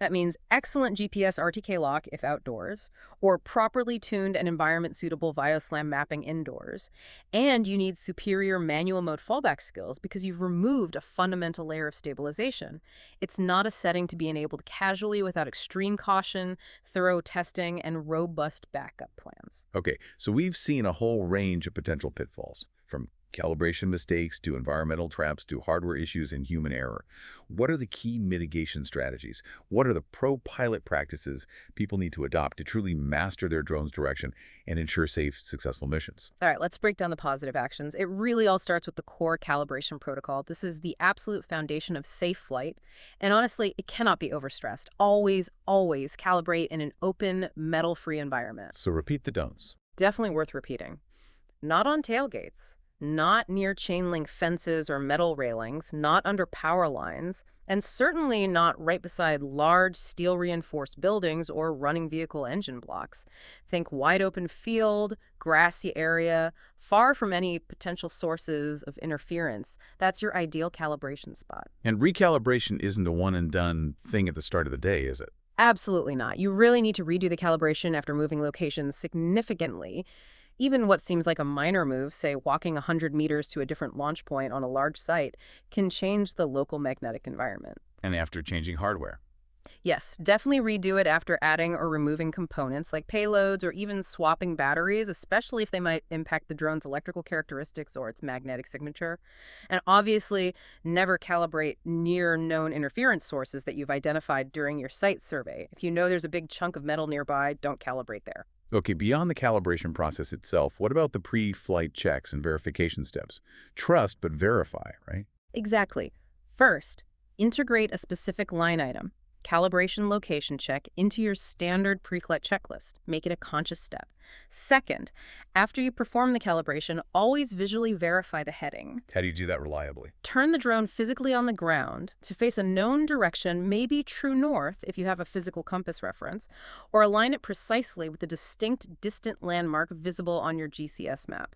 That means excellent GPS RTK lock if outdoors, or properly tuned and environment-suitable VioSlam mapping indoors. And you need superior manual mode fallback skills because you've removed a fundamental layer of stabilization. It's not a setting to be enabled casually without extreme caution, thorough testing, and robust backup plans. Okay, so we've seen a whole range of potential pitfalls, from calibration mistakes to environmental traps to hardware issues and human error. What are the key mitigation strategies? What are the pro-pilot practices people need to adopt to truly master their drone's direction and ensure safe, successful missions? All right, let's break down the positive actions. It really all starts with the core calibration protocol. This is the absolute foundation of safe flight. And honestly, it cannot be overstressed. Always, always calibrate in an open, metal-free environment. So repeat the don'ts. Definitely worth repeating. Not on tailgates. Not near chain link fences or metal railings, not under power lines, and certainly not right beside large steel-reinforced buildings or running vehicle engine blocks. Think wide open field, grassy area, far from any potential sources of interference. That's your ideal calibration spot. And recalibration isn't a one-and-done thing at the start of the day, is it? Absolutely not. You really need to redo the calibration after moving locations significantly. Even what seems like a minor move, say walking 100 meters to a different launch point on a large site, can change the local magnetic environment. And after changing hardware. Yes, definitely redo it after adding or removing components like payloads or even swapping batteries, especially if they might impact the drone's electrical characteristics or its magnetic signature. And obviously, never calibrate near known interference sources that you've identified during your site survey. If you know there's a big chunk of metal nearby, don't calibrate there. Okay, beyond the calibration process itself, what about the pre-flight checks and verification steps? Trust, but verify, right? Exactly. First, integrate a specific line item, calibration location check, into your standard pre-flight checklist. Make it a conscious step. Second, after you perform the calibration, always visually verify the heading. How do you do that reliably? Turn the drone physically on the ground to face a known direction, maybe true north if you have a physical compass reference, or align it precisely with the distinct distant landmark visible on your GCS map.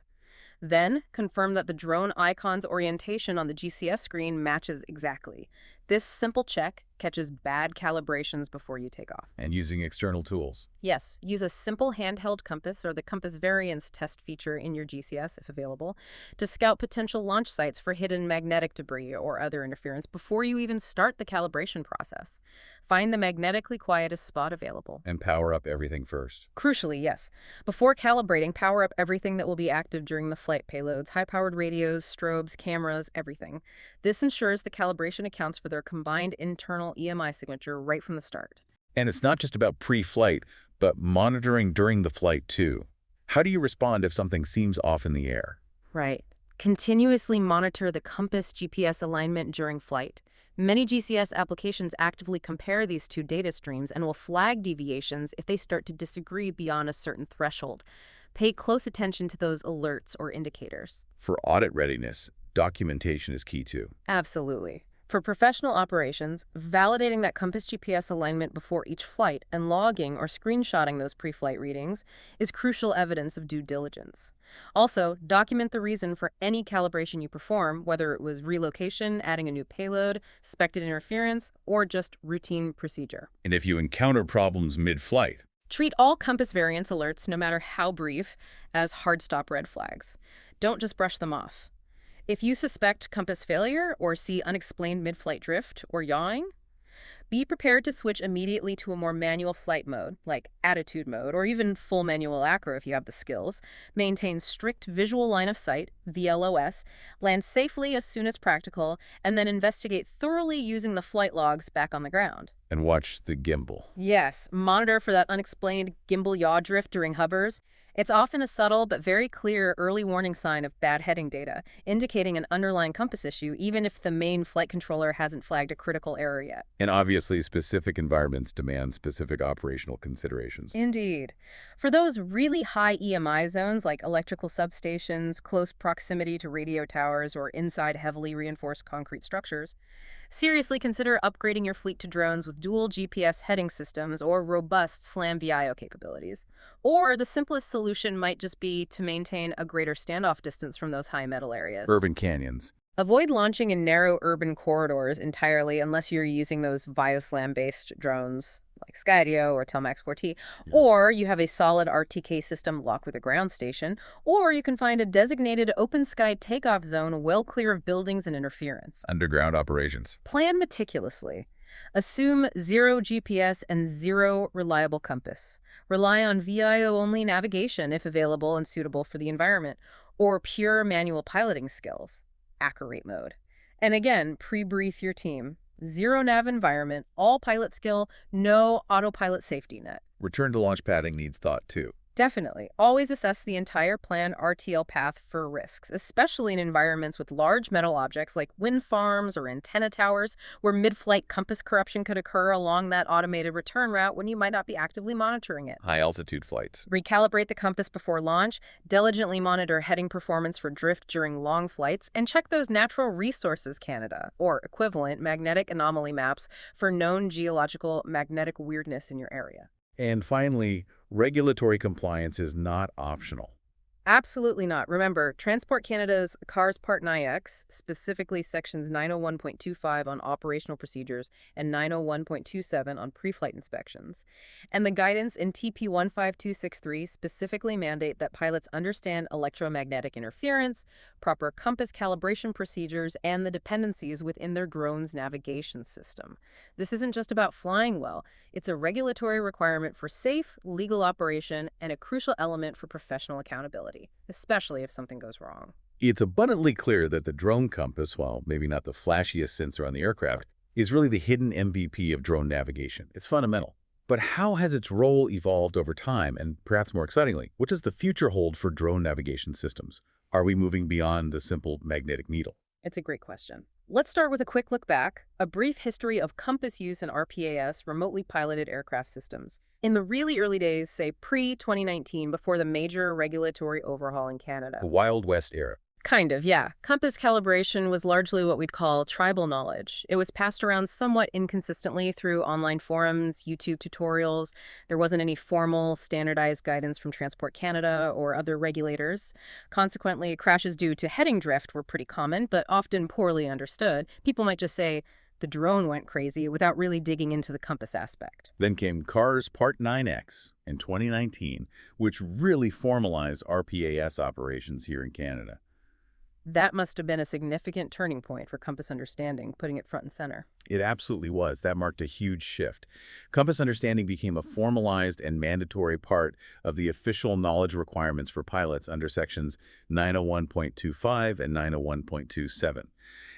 Then, confirm that the drone icon's orientation on the GCS screen matches exactly. This simple check catches bad calibrations before you take off. And using external tools. Yes, use a simple handheld compass or the compass variance test feature in your GCS, if available, to scout potential launch sites for hidden magnetic debris or other interference before you even start the calibration process. Find the magnetically quietest spot available. And power up everything first. Crucially, yes. Before calibrating, power up everything that will be active during the flight payloads, high-powered radios, strobes, cameras, everything. This ensures the calibration accounts for their combined internal EMI signature right from the start. And it's not just about pre-flight, but monitoring during the flight too. How do you respond if something seems off in the air? Right. Continuously monitor the compass GPS alignment during flight. Many GCS applications actively compare these two data streams and will flag deviations if they start to disagree beyond a certain threshold. Pay close attention to those alerts or indicators. For audit readiness, documentation is key too. Absolutely. For professional operations, validating that compass GPS alignment before each flight and logging or screenshotting those pre-flight readings is crucial evidence of due diligence. Also, document the reason for any calibration you perform, whether it was relocation, adding a new payload, suspected interference, or just routine procedure. And if you encounter problems mid-flight, Treat all compass variance alerts, no matter how brief, as hard stop red flags. Don't just brush them off. If you suspect compass failure or see unexplained mid-flight drift or yawing, be prepared to switch immediately to a more manual flight mode, like attitude mode, or even full manual acro if you have the skills. Maintain strict visual line of sight, VLOS, land safely as soon as practical, and then investigate thoroughly using the flight logs back on the ground. and watch the gimbal. Yes, monitor for that unexplained gimbal yaw drift during hovers. It's often a subtle but very clear early warning sign of bad heading data, indicating an underlying compass issue even if the main flight controller hasn't flagged a critical error yet. And obviously, specific environments demand specific operational considerations. Indeed. For those really high EMI zones like electrical substations, close proximity to radio towers, or inside heavily reinforced concrete structures, seriously consider upgrading your fleet to drones with dual GPS heading systems or robust SLAM VIO capabilities. Or the simplest solution might just be to maintain a greater standoff distance from those high metal areas. Urban canyons. Avoid launching in narrow urban corridors entirely unless you're using those VioSlam-based drones like Skydio or Telmax 4T, or you have a solid RTK system locked with a ground station, or you can find a designated open sky takeoff zone well clear of buildings and interference. Underground operations. Plan meticulously. Assume zero GPS and zero reliable compass. Rely on VIO-only navigation if available and suitable for the environment, or pure manual piloting skills. Accurate mode. And again, pre-brief your team. Zero nav environment, all pilot skill, no autopilot safety net. Return to launch padding needs thought too. Definitely. Always assess the entire planned RTL path for risks, especially in environments with large metal objects like wind farms or antenna towers, where mid-flight compass corruption could occur along that automated return route when you might not be actively monitoring it. High altitude flights. Recalibrate the compass before launch, diligently monitor heading performance for drift during long flights, and check those Natural Resources Canada, or equivalent, magnetic anomaly maps for known geological magnetic weirdness in your area. And finally, regulatory compliance is not optional. Absolutely not. Remember, Transport Canada's CARS Part 9X, specifically sections 901.25 on operational procedures and 901.27 on pre-flight inspections, and the guidance in TP 15263 specifically mandate that pilots understand electromagnetic interference, proper compass calibration procedures, and the dependencies within their drone's navigation system. This isn't just about flying well. It's a regulatory requirement for safe, legal operation and a crucial element for professional accountability, especially if something goes wrong. It's abundantly clear that the drone compass, while maybe not the flashiest sensor on the aircraft, is really the hidden MVP of drone navigation. It's fundamental. But how has its role evolved over time? And perhaps more excitingly, what does the future hold for drone navigation systems? Are we moving beyond the simple magnetic needle? It's a great question. Let's start with a quick look back, a brief history of compass use in RPAS, remotely piloted aircraft systems. In the really early days, say pre-2019, before the major regulatory overhaul in Canada. The Wild West era. Kind of, yeah. Compass calibration was largely what we'd call tribal knowledge. It was passed around somewhat inconsistently through online forums, YouTube tutorials. There wasn't any formal, standardized guidance from Transport Canada or other regulators. Consequently, crashes due to heading drift were pretty common, but often poorly understood. People might just say, the drone went crazy without really digging into the compass aspect. Then came CARS Part 9X in 2019, which really formalized RPAS operations here in Canada. That must have been a significant turning point for compass understanding, putting it front and center. It absolutely was. That marked a huge shift. Compass understanding became a formalized and mandatory part of the official knowledge requirements for pilots under sections 901.25 and 901.27.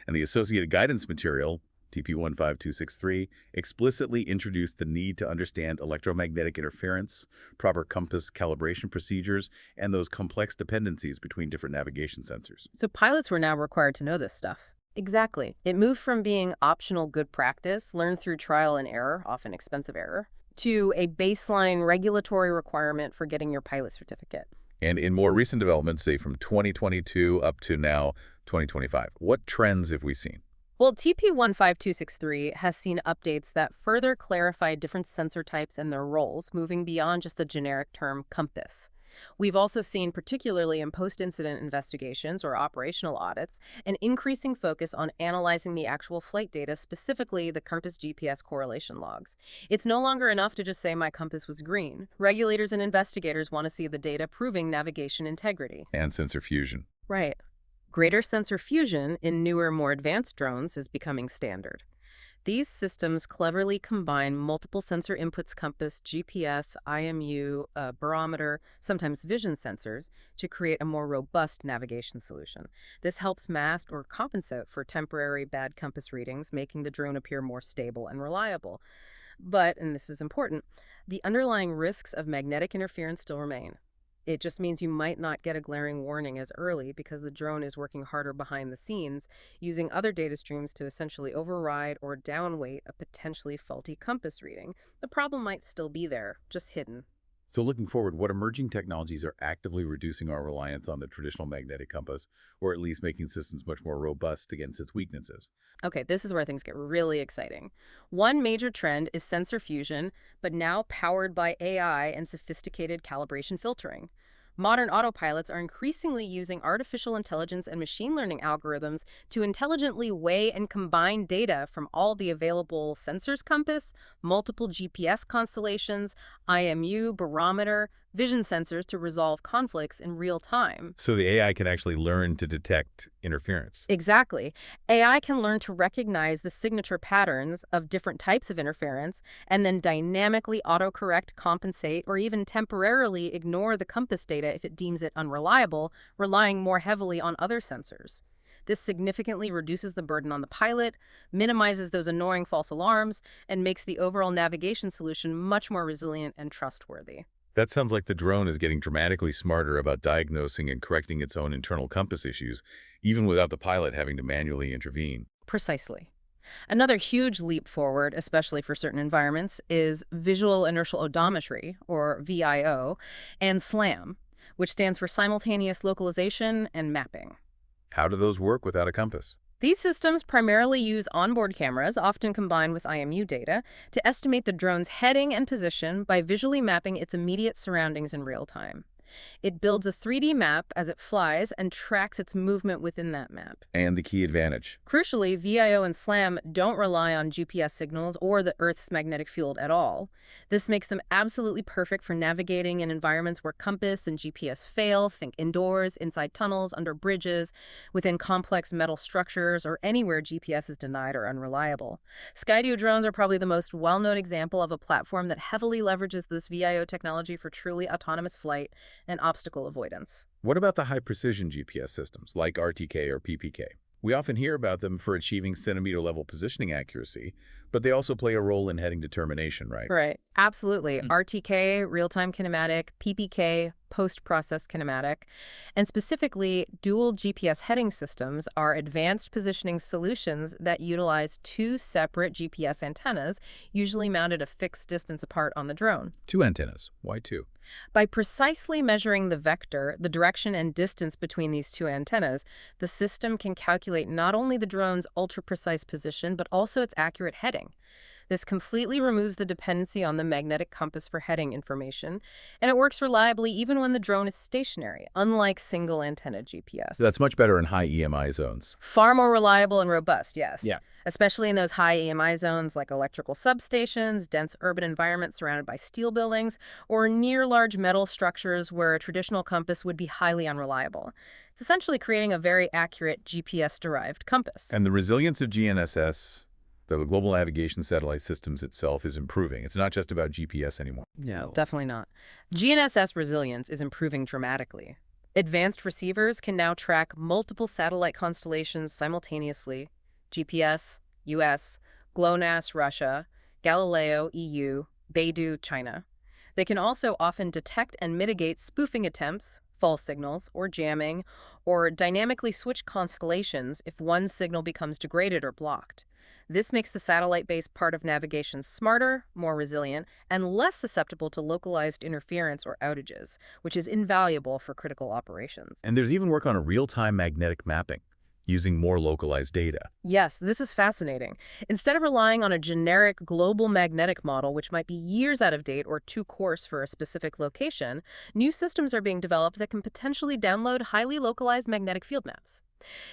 And the associated guidance material, TP15263, explicitly introduced the need to understand electromagnetic interference, proper compass calibration procedures, and those complex dependencies between different navigation sensors. So pilots were now required to know this stuff. Exactly. It moved from being optional good practice, learned through trial and error, often expensive error, to a baseline regulatory requirement for getting your pilot certificate. And in more recent developments, say from 2022 up to now 2025, what trends have we seen? Well, TP15263 has seen updates that further clarify different sensor types and their roles, moving beyond just the generic term compass. We've also seen, particularly in post-incident investigations or operational audits, an increasing focus on analyzing the actual flight data, specifically the compass GPS correlation logs. It's no longer enough to just say my compass was green. Regulators and investigators want to see the data proving navigation integrity. And sensor fusion. Right. Greater sensor fusion in newer, more advanced drones is becoming standard. These systems cleverly combine multiple sensor inputs, compass, GPS, IMU, barometer, sometimes vision sensors, to create a more robust navigation solution. This helps mask or compensate for temporary bad compass readings, making the drone appear more stable and reliable. But, and this is important, the underlying risks of magnetic interference still remain. It just means you might not get a glaring warning as early because the drone is working harder behind the scenes, using other data streams to essentially override or downweight a potentially faulty compass reading. The problem might still be there, just hidden. So looking forward, what emerging technologies are actively reducing our reliance on the traditional magnetic compass, or at least making systems much more robust against its weaknesses? Okay, this is where things get really exciting. One major trend is sensor fusion, but now powered by AI and sophisticated calibration filtering. Modern autopilots are increasingly using artificial intelligence and machine learning algorithms to intelligently weigh and combine data from all the available sensors, compass, multiple GPS constellations, IMU, barometer, vision sensors to resolve conflicts in real time. So the AI can actually learn to detect interference. Exactly. AI can learn to recognize the signature patterns of different types of interference and then dynamically autocorrect, compensate, or even temporarily ignore the compass data if it deems it unreliable, relying more heavily on other sensors. This significantly reduces the burden on the pilot, minimizes those annoying false alarms, and makes the overall navigation solution much more resilient and trustworthy. That sounds like the drone is getting dramatically smarter about diagnosing and correcting its own internal compass issues, even without the pilot having to manually intervene. Precisely. Another huge leap forward, especially for certain environments, is visual inertial odometry, or VIO, and SLAM, which stands for simultaneous localization and mapping. How do those work without a compass? These systems primarily use onboard cameras, often combined with IMU data, to estimate the drone's heading and position by visually mapping its immediate surroundings in real time. It builds a 3D map as it flies and tracks its movement within that map. And the key advantage. Crucially, VIO and SLAM don't rely on GPS signals or the Earth's magnetic field at all. This makes them absolutely perfect for navigating in environments where compass and GPS fail. Think indoors, inside tunnels, under bridges, within complex metal structures, or anywhere GPS is denied or unreliable. Skydio drones are probably the most well-known example of a platform that heavily leverages this VIO technology for truly autonomous flight and obstacle avoidance. What about the high-precision GPS systems, like RTK or PPK? We often hear about them for achieving centimeter-level positioning accuracy, but they also play a role in heading determination, right? Right. Absolutely. RTK, real-time kinematic, PPK, post-process kinematic, and specifically dual GPS heading systems are advanced positioning solutions that utilize two separate GPS antennas, usually mounted a fixed distance apart on the drone. Two antennas. Why two? By precisely measuring the vector, the direction and distance between these two antennas, the system can calculate not only the drone's ultra-precise position, but also its accurate heading. This completely removes the dependency on the magnetic compass for heading information, and it works reliably even when the drone is stationary, unlike single antenna GPS. That's much better in high EMI zones. Far more reliable and robust, yes. Yeah. Especially in those high EMI zones like electrical substations, dense urban environments surrounded by steel buildings, or near large metal structures where a traditional compass would be highly unreliable. It's essentially creating a very accurate GPS-derived compass. And the resilience of GNSS, the global navigation satellite systems itself, is improving. It's not just about GPS anymore. No, definitely not. GNSS resilience is improving dramatically. Advanced receivers can now track multiple satellite constellations simultaneously: GPS, US, GLONASS, Russia, Galileo, EU, Beidou, China. They can also often detect and mitigate spoofing attempts, false signals, or jamming, or dynamically switch constellations if one signal becomes degraded or blocked. This makes the satellite-based part of navigation smarter, more resilient, and less susceptible to localized interference or outages, which is invaluable for critical operations. And there's even work on a real-time magnetic mapping, using more localized data. Yes, this is fascinating. Instead of relying on a generic global magnetic model, which might be years out of date or too coarse for a specific location, new systems are being developed that can potentially download highly localized magnetic field maps.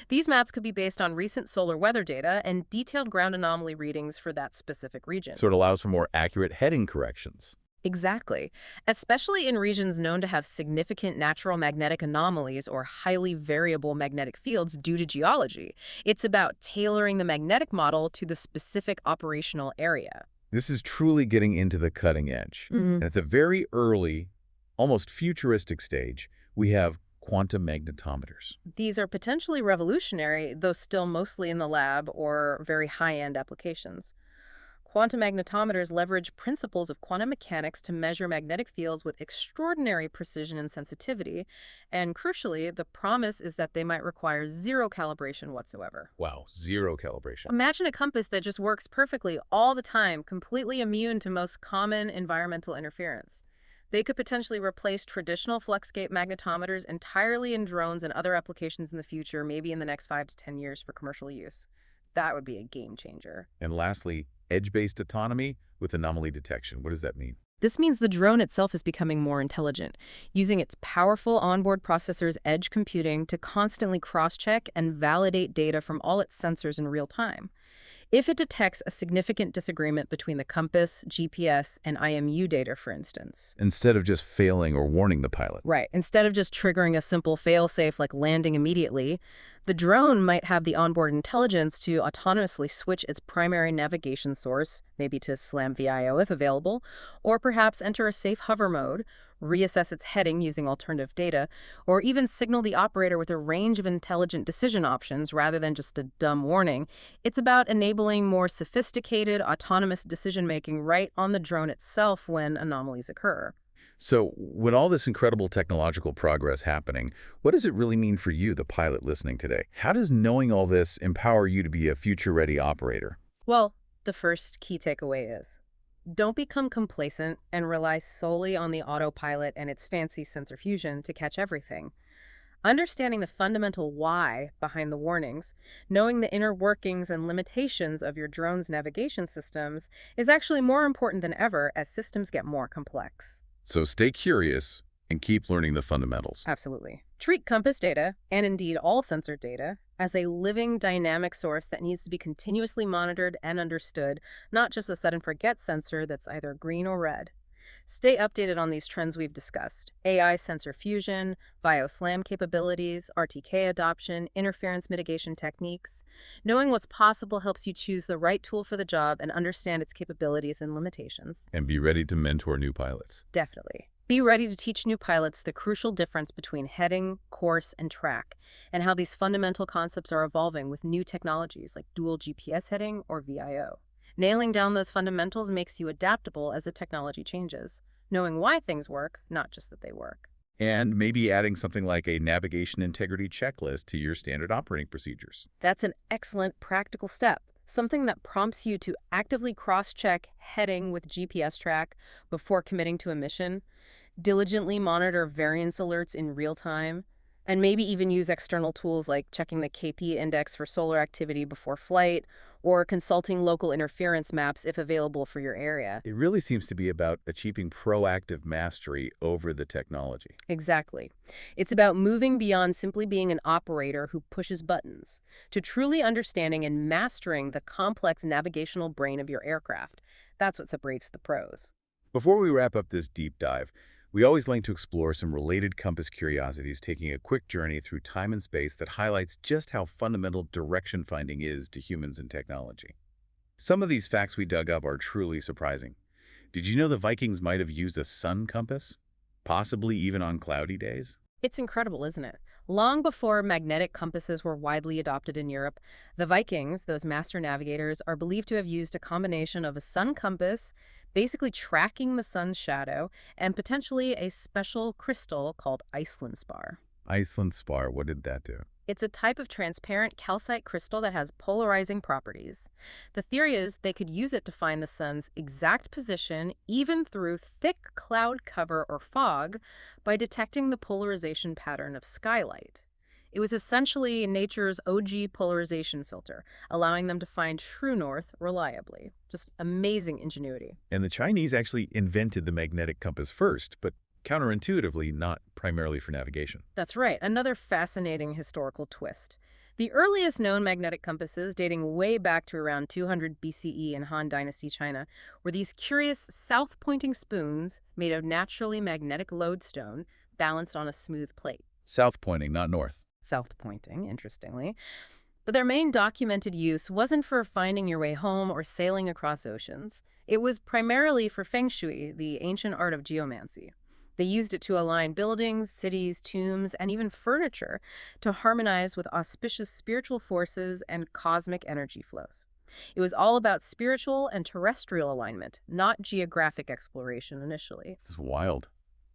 These maps could be based on recent solar weather data and detailed ground anomaly readings for that specific region. So it allows for more accurate heading corrections. Exactly. Especially in regions known to have significant natural magnetic anomalies or highly variable magnetic fields due to geology. It's about tailoring the magnetic model to the specific operational area. This is truly getting into the cutting edge. And at the very early, almost futuristic stage, we have quantum magnetometers. These are potentially revolutionary, though still mostly in the lab or very high-end applications. Quantum magnetometers leverage principles of quantum mechanics to measure magnetic fields with extraordinary precision and sensitivity, and crucially, the promise is that they might require zero calibration whatsoever. Wow, zero calibration. Imagine a compass that just works perfectly all the time, completely immune to most common environmental interference. They could potentially replace traditional fluxgate magnetometers entirely in drones and other applications in the future, maybe in the next 5 to 10 years for commercial use. That would be a game changer. And lastly, edge-based autonomy with anomaly detection. What does that mean? This means the drone itself is becoming more intelligent, using its powerful onboard processor's edge computing to constantly cross-check and validate data from all its sensors in real time. If it detects a significant disagreement between the compass, GPS, and IMU data, for instance. Instead of just failing or warning the pilot. Right. Instead of just triggering a simple fail-safe like landing immediately, the drone might have the onboard intelligence to autonomously switch its primary navigation source, maybe to SLAM VIO if available, or perhaps enter a safe hover mode, reassess its heading using alternative data, or even signal the operator with a range of intelligent decision options rather than just a dumb warning. It's about enabling more sophisticated, autonomous decision-making right on the drone itself when anomalies occur. So with all this incredible technological progress happening, what does it really mean for you, the pilot listening today? How does knowing all this empower you to be a future-ready operator? Well, the first key takeaway is, don't become complacent and rely solely on the autopilot and its fancy sensor fusion to catch everything. Understanding the fundamental why behind the warnings, knowing the inner workings and limitations of your drone's navigation systems is actually more important than ever as systems get more complex. So stay curious and keep learning the fundamentals. Absolutely. Treat compass data, and indeed all sensor data, as a living, dynamic source that needs to be continuously monitored and understood, not just a set-and-forget sensor that's either green or red. Stay updated on these trends we've discussed: AI sensor fusion, VIO-SLAM capabilities, RTK adoption, interference mitigation techniques. Knowing what's possible helps you choose the right tool for the job and understand its capabilities and limitations. And be ready to mentor new pilots. Definitely. Be ready to teach new pilots the crucial difference between heading, course, and track, and how these fundamental concepts are evolving with new technologies like dual GPS heading or VIO. Nailing down those fundamentals makes you adaptable as the technology changes, knowing why things work, not just that they work. And maybe adding something like a navigation integrity checklist to your standard operating procedures. That's an excellent practical step, something that prompts you to actively cross-check heading with GPS track before committing to a mission, diligently monitor variance alerts in real time, and maybe even use external tools like checking the KP index for solar activity before flight, or consulting local interference maps if available for your area. It really seems to be about achieving proactive mastery over the technology. Exactly. It's about moving beyond simply being an operator who pushes buttons to truly understanding and mastering the complex navigational brain of your aircraft. That's what separates the pros. Before we wrap up this deep dive, we always like to explore some related compass curiosities, taking a quick journey through time and space that highlights just how fundamental direction finding is to humans and technology. Some of these facts we dug up are truly surprising. Did you know the Vikings might have used a sun compass? Possibly even on cloudy days? It's incredible, isn't it? Long before magnetic compasses were widely adopted in Europe, the Vikings, those master navigators, are believed to have used a combination of a sun compass, basically tracking the sun's shadow, and potentially a special crystal called Iceland spar. Iceland spar, what did that do? It's a type of transparent calcite crystal that has polarizing properties. The theory is they could use it to find the sun's exact position, even through thick cloud cover or fog, by detecting the polarization pattern of skylight. It was essentially nature's OG polarization filter, allowing them to find true north reliably. Just amazing ingenuity. And the Chinese actually invented the magnetic compass first, but counterintuitively, not primarily for navigation. That's right, another fascinating historical twist. The earliest known magnetic compasses, dating way back to around 200 BCE in Han Dynasty China, were these curious south-pointing spoons made of naturally magnetic lodestone balanced on a smooth plate. South pointing, not north. South-pointing, interestingly. But their main documented use wasn't for finding your way home or sailing across oceans. It was primarily for feng shui, the ancient art of geomancy. They used it to align buildings, cities, tombs, and even furniture to harmonize with auspicious spiritual forces and cosmic energy flows. It was all about spiritual and terrestrial alignment, not geographic exploration initially. It's wild.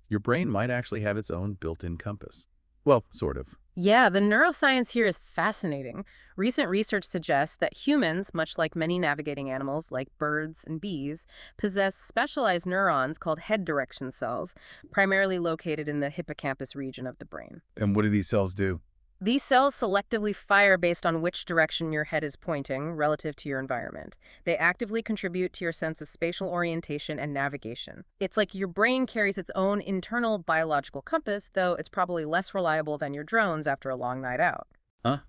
Your brain might actually have its own built-in compass. Well, sort of. Yeah, the neuroscience here is fascinating. Recent research suggests that humans, much like many navigating animals like birds and bees, possess specialized neurons called head direction cells, primarily located in the hippocampus region of the brain. And what do these cells do? These cells selectively fire based on which direction your head is pointing relative to your environment. They actively contribute to your sense of spatial orientation and navigation. It's like your brain carries its own internal biological compass, though it's probably less reliable than your drone's after a long night out. Huh?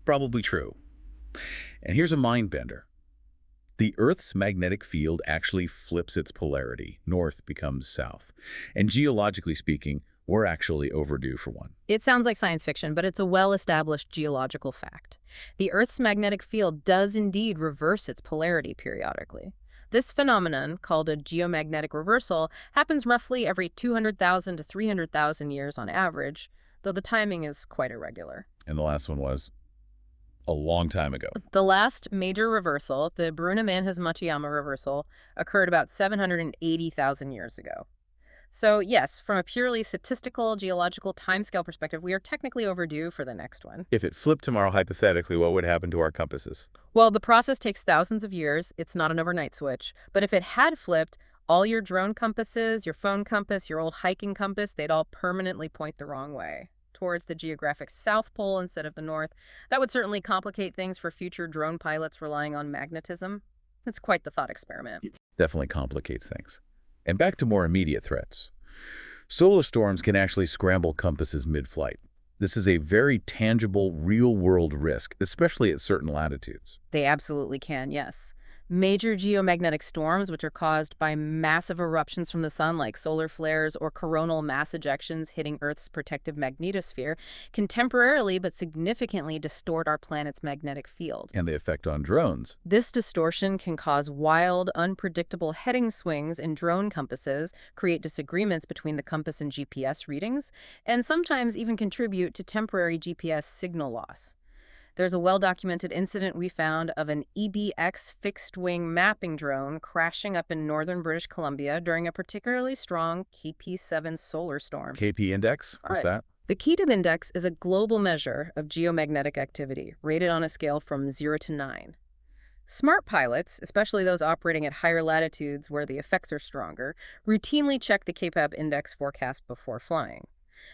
Probably true. And here's a mind bender. The Earth's magnetic field actually flips its polarity. North becomes south. And geologically speaking, we're actually overdue for one. It sounds like science fiction, but it's a well-established geological fact. The Earth's magnetic field does indeed reverse its polarity periodically. This phenomenon, called a geomagnetic reversal, happens roughly every 200,000 to 300,000 years on average, though the timing is quite irregular. And the last one was a long time ago. The last major reversal, the Bruna-Manhas-Matsuyama reversal, occurred about 780,000 years ago. So yes, from a purely statistical, geological timescale perspective, we are technically overdue for the next one. If it flipped tomorrow, hypothetically, what would happen to our compasses? Well, the process takes thousands of years. It's not an overnight switch. But if it had flipped, all your drone compasses, your phone compass, your old hiking compass, they'd all permanently point the wrong way, towards the geographic South Pole instead of the North. That would certainly complicate things for future drone pilots relying on magnetism. It's quite the thought experiment. Definitely complicates things. And back to more immediate threats. Solar storms can actually scramble compasses mid-flight. This is a very tangible, real-world risk, especially at certain latitudes. They absolutely can, yes. Major geomagnetic storms, which are caused by massive eruptions from the sun like solar flares or coronal mass ejections hitting Earth's protective magnetosphere, can temporarily but significantly distort our planet's magnetic field. And the effect on drones. This distortion can cause wild, unpredictable heading swings in drone compasses, create disagreements between the compass and GPS readings, and sometimes even contribute to temporary GPS signal loss. There's a well-documented incident we found of an EBX fixed-wing mapping drone crashing up in northern British Columbia during a particularly strong KP7 solar storm. KP index? What's that? The KP index is a global measure of geomagnetic activity, rated on a scale from 0 to 9. Smart pilots, especially those operating at higher latitudes where the effects are stronger, routinely check the KP index forecast before flying.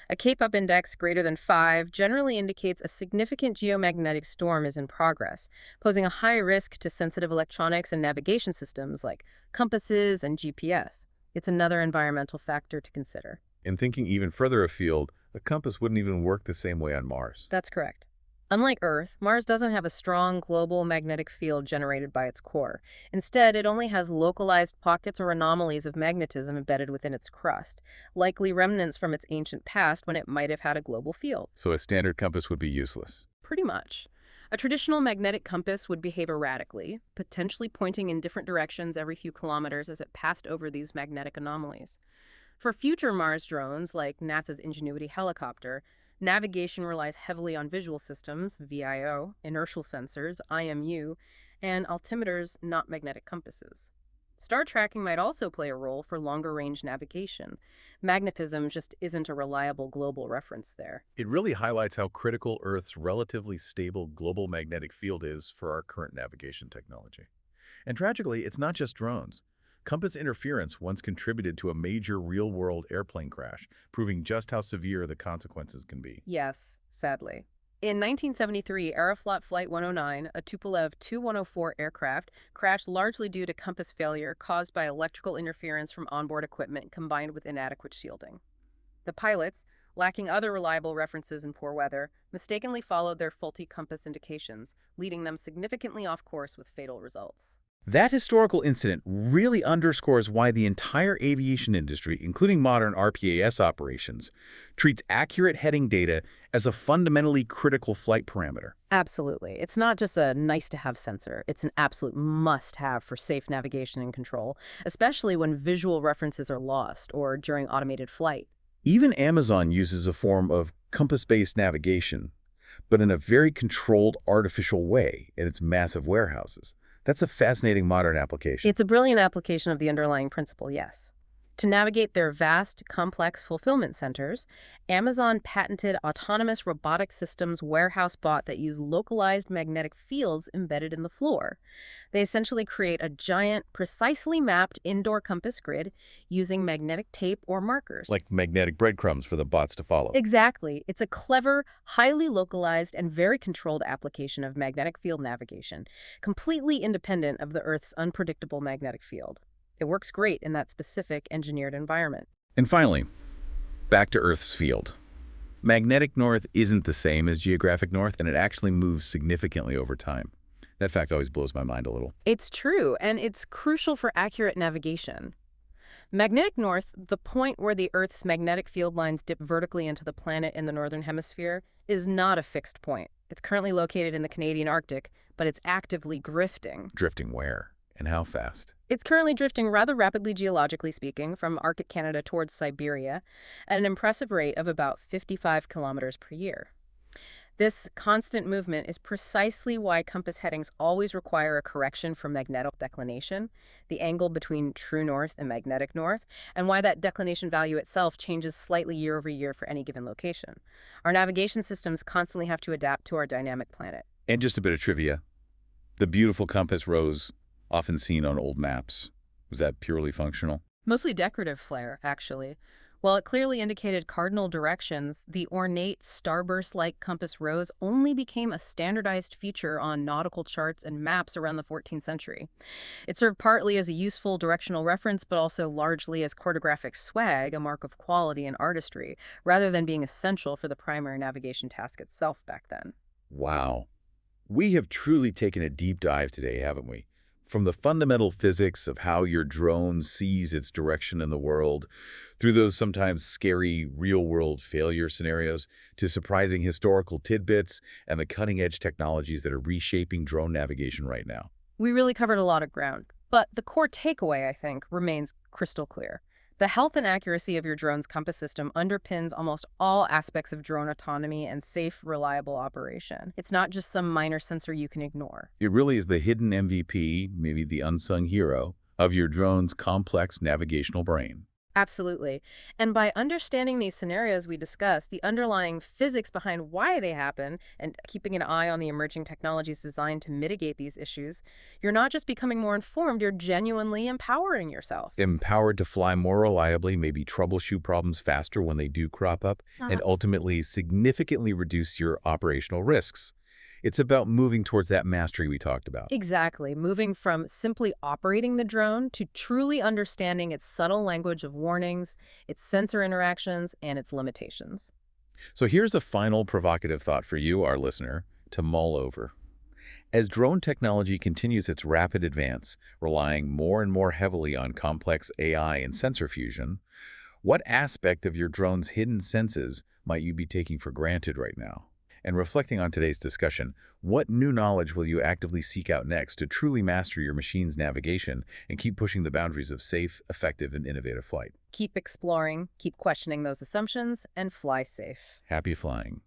A KP index greater than 5 generally indicates a significant geomagnetic storm is in progress, posing a high risk to sensitive electronics and navigation systems like compasses and GPS. It's another environmental factor to consider. And thinking even further afield, a compass wouldn't even work the same way on Mars. That's correct. Unlike Earth, Mars doesn't have a strong global magnetic field generated by its core. Instead, it only has localized pockets or anomalies of magnetism embedded within its crust, likely remnants from its ancient past when it might have had a global field. So a standard compass would be useless. Pretty much. A traditional magnetic compass would behave erratically, potentially pointing in different directions every few kilometers as it passed over these magnetic anomalies. For future Mars drones, like NASA's Ingenuity helicopter, Navigation relies heavily on visual systems, VIO, inertial sensors, IMU, and altimeters, not magnetic compasses. Star tracking might also play a role for longer-range navigation. Magnetism just isn't a reliable global reference there. It really highlights how critical Earth's relatively stable global magnetic field is for our current navigation technology. And tragically, it's not just drones. Compass interference once contributed to a major real-world airplane crash, proving just how severe the consequences can be. Yes, sadly. In 1973, Aeroflot Flight 109, a Tupolev Tu-104 aircraft, crashed largely due to compass failure caused by electrical interference from onboard equipment combined with inadequate shielding. The pilots, lacking other reliable references in poor weather, mistakenly followed their faulty compass indications, leading them significantly off course with fatal results. That historical incident really underscores why the entire aviation industry, including modern RPAS operations, treats accurate heading data as a fundamentally critical flight parameter. Absolutely. It's not just a nice-to-have sensor. It's an absolute must-have for safe navigation and control, especially when visual references are lost or during automated flight. Even Amazon uses a form of compass-based navigation, but in a very controlled, artificial way in its massive warehouses. That's a fascinating modern application. It's a brilliant application of the underlying principle, yes. To navigate their vast, complex fulfillment centers, Amazon patented autonomous robotic systems warehouse bot that use localized magnetic fields embedded in the floor. They essentially create a giant, precisely mapped indoor compass grid using magnetic tape or markers. Like magnetic breadcrumbs for the bots to follow. Exactly. It's a clever, highly localized, and very controlled application of magnetic field navigation, completely independent of the Earth's unpredictable magnetic field. It works great in that specific engineered environment. And finally, back to Earth's field. Magnetic north isn't the same as geographic north, and it actually moves significantly over time. That fact always blows my mind a little. It's true, and it's crucial for accurate navigation. Magnetic north, the point where the Earth's magnetic field lines dip vertically into the planet in the northern hemisphere, is not a fixed point. It's currently located in the Canadian Arctic, but it's actively drifting. Drifting where? And how fast? It's currently drifting rather rapidly geologically speaking from Arctic Canada towards Siberia at an impressive rate of about 55 kilometers per year. This constant movement is precisely why compass headings always require a correction for magnetic declination, the angle between true north and magnetic north, and why that declination value itself changes slightly year over year for any given location. Our navigation systems constantly have to adapt to our dynamic planet. And just a bit of trivia. The beautiful compass rose, often seen on old maps, was that purely functional? Mostly decorative flair, actually. While it clearly indicated cardinal directions, the ornate starburst-like compass rose only became a standardized feature on nautical charts and maps around the 14th century. It served partly as a useful directional reference, but also largely as cartographic swag, a mark of quality and artistry, rather than being essential for the primary navigation task itself back then. Wow. We have truly taken a deep dive today, haven't we? From the fundamental physics of how your drone sees its direction in the world, through those sometimes scary real-world failure scenarios, to surprising historical tidbits and the cutting-edge technologies that are reshaping drone navigation right now. We really covered a lot of ground, but the core takeaway, I think, remains crystal clear. The health and accuracy of your drone's compass system underpins almost all aspects of drone autonomy and safe, reliable operation. It's not just some minor sensor you can ignore. It really is the hidden MVP, maybe the unsung hero, of your drone's complex navigational brain. Absolutely. And by understanding these scenarios we discussed, the underlying physics behind why they happen, and keeping an eye on the emerging technologies designed to mitigate these issues, you're not just becoming more informed, you're genuinely empowering yourself. Empowered to fly more reliably, maybe troubleshoot problems faster when they do crop up, and ultimately significantly reduce your operational risks. It's about moving towards that mastery we talked about. Exactly. Moving from simply operating the drone to truly understanding its subtle language of warnings, its sensor interactions, and its limitations. So here's a final provocative thought for you, our listener, to mull over. As drone technology continues its rapid advance, relying more and more heavily on complex AI and sensor fusion, what aspect of your drone's hidden senses might you be taking for granted right now? And reflecting on today's discussion, what new knowledge will you actively seek out next to truly master your machine's navigation and keep pushing the boundaries of safe, effective, and innovative flight? Keep exploring, keep questioning those assumptions, and fly safe. Happy flying.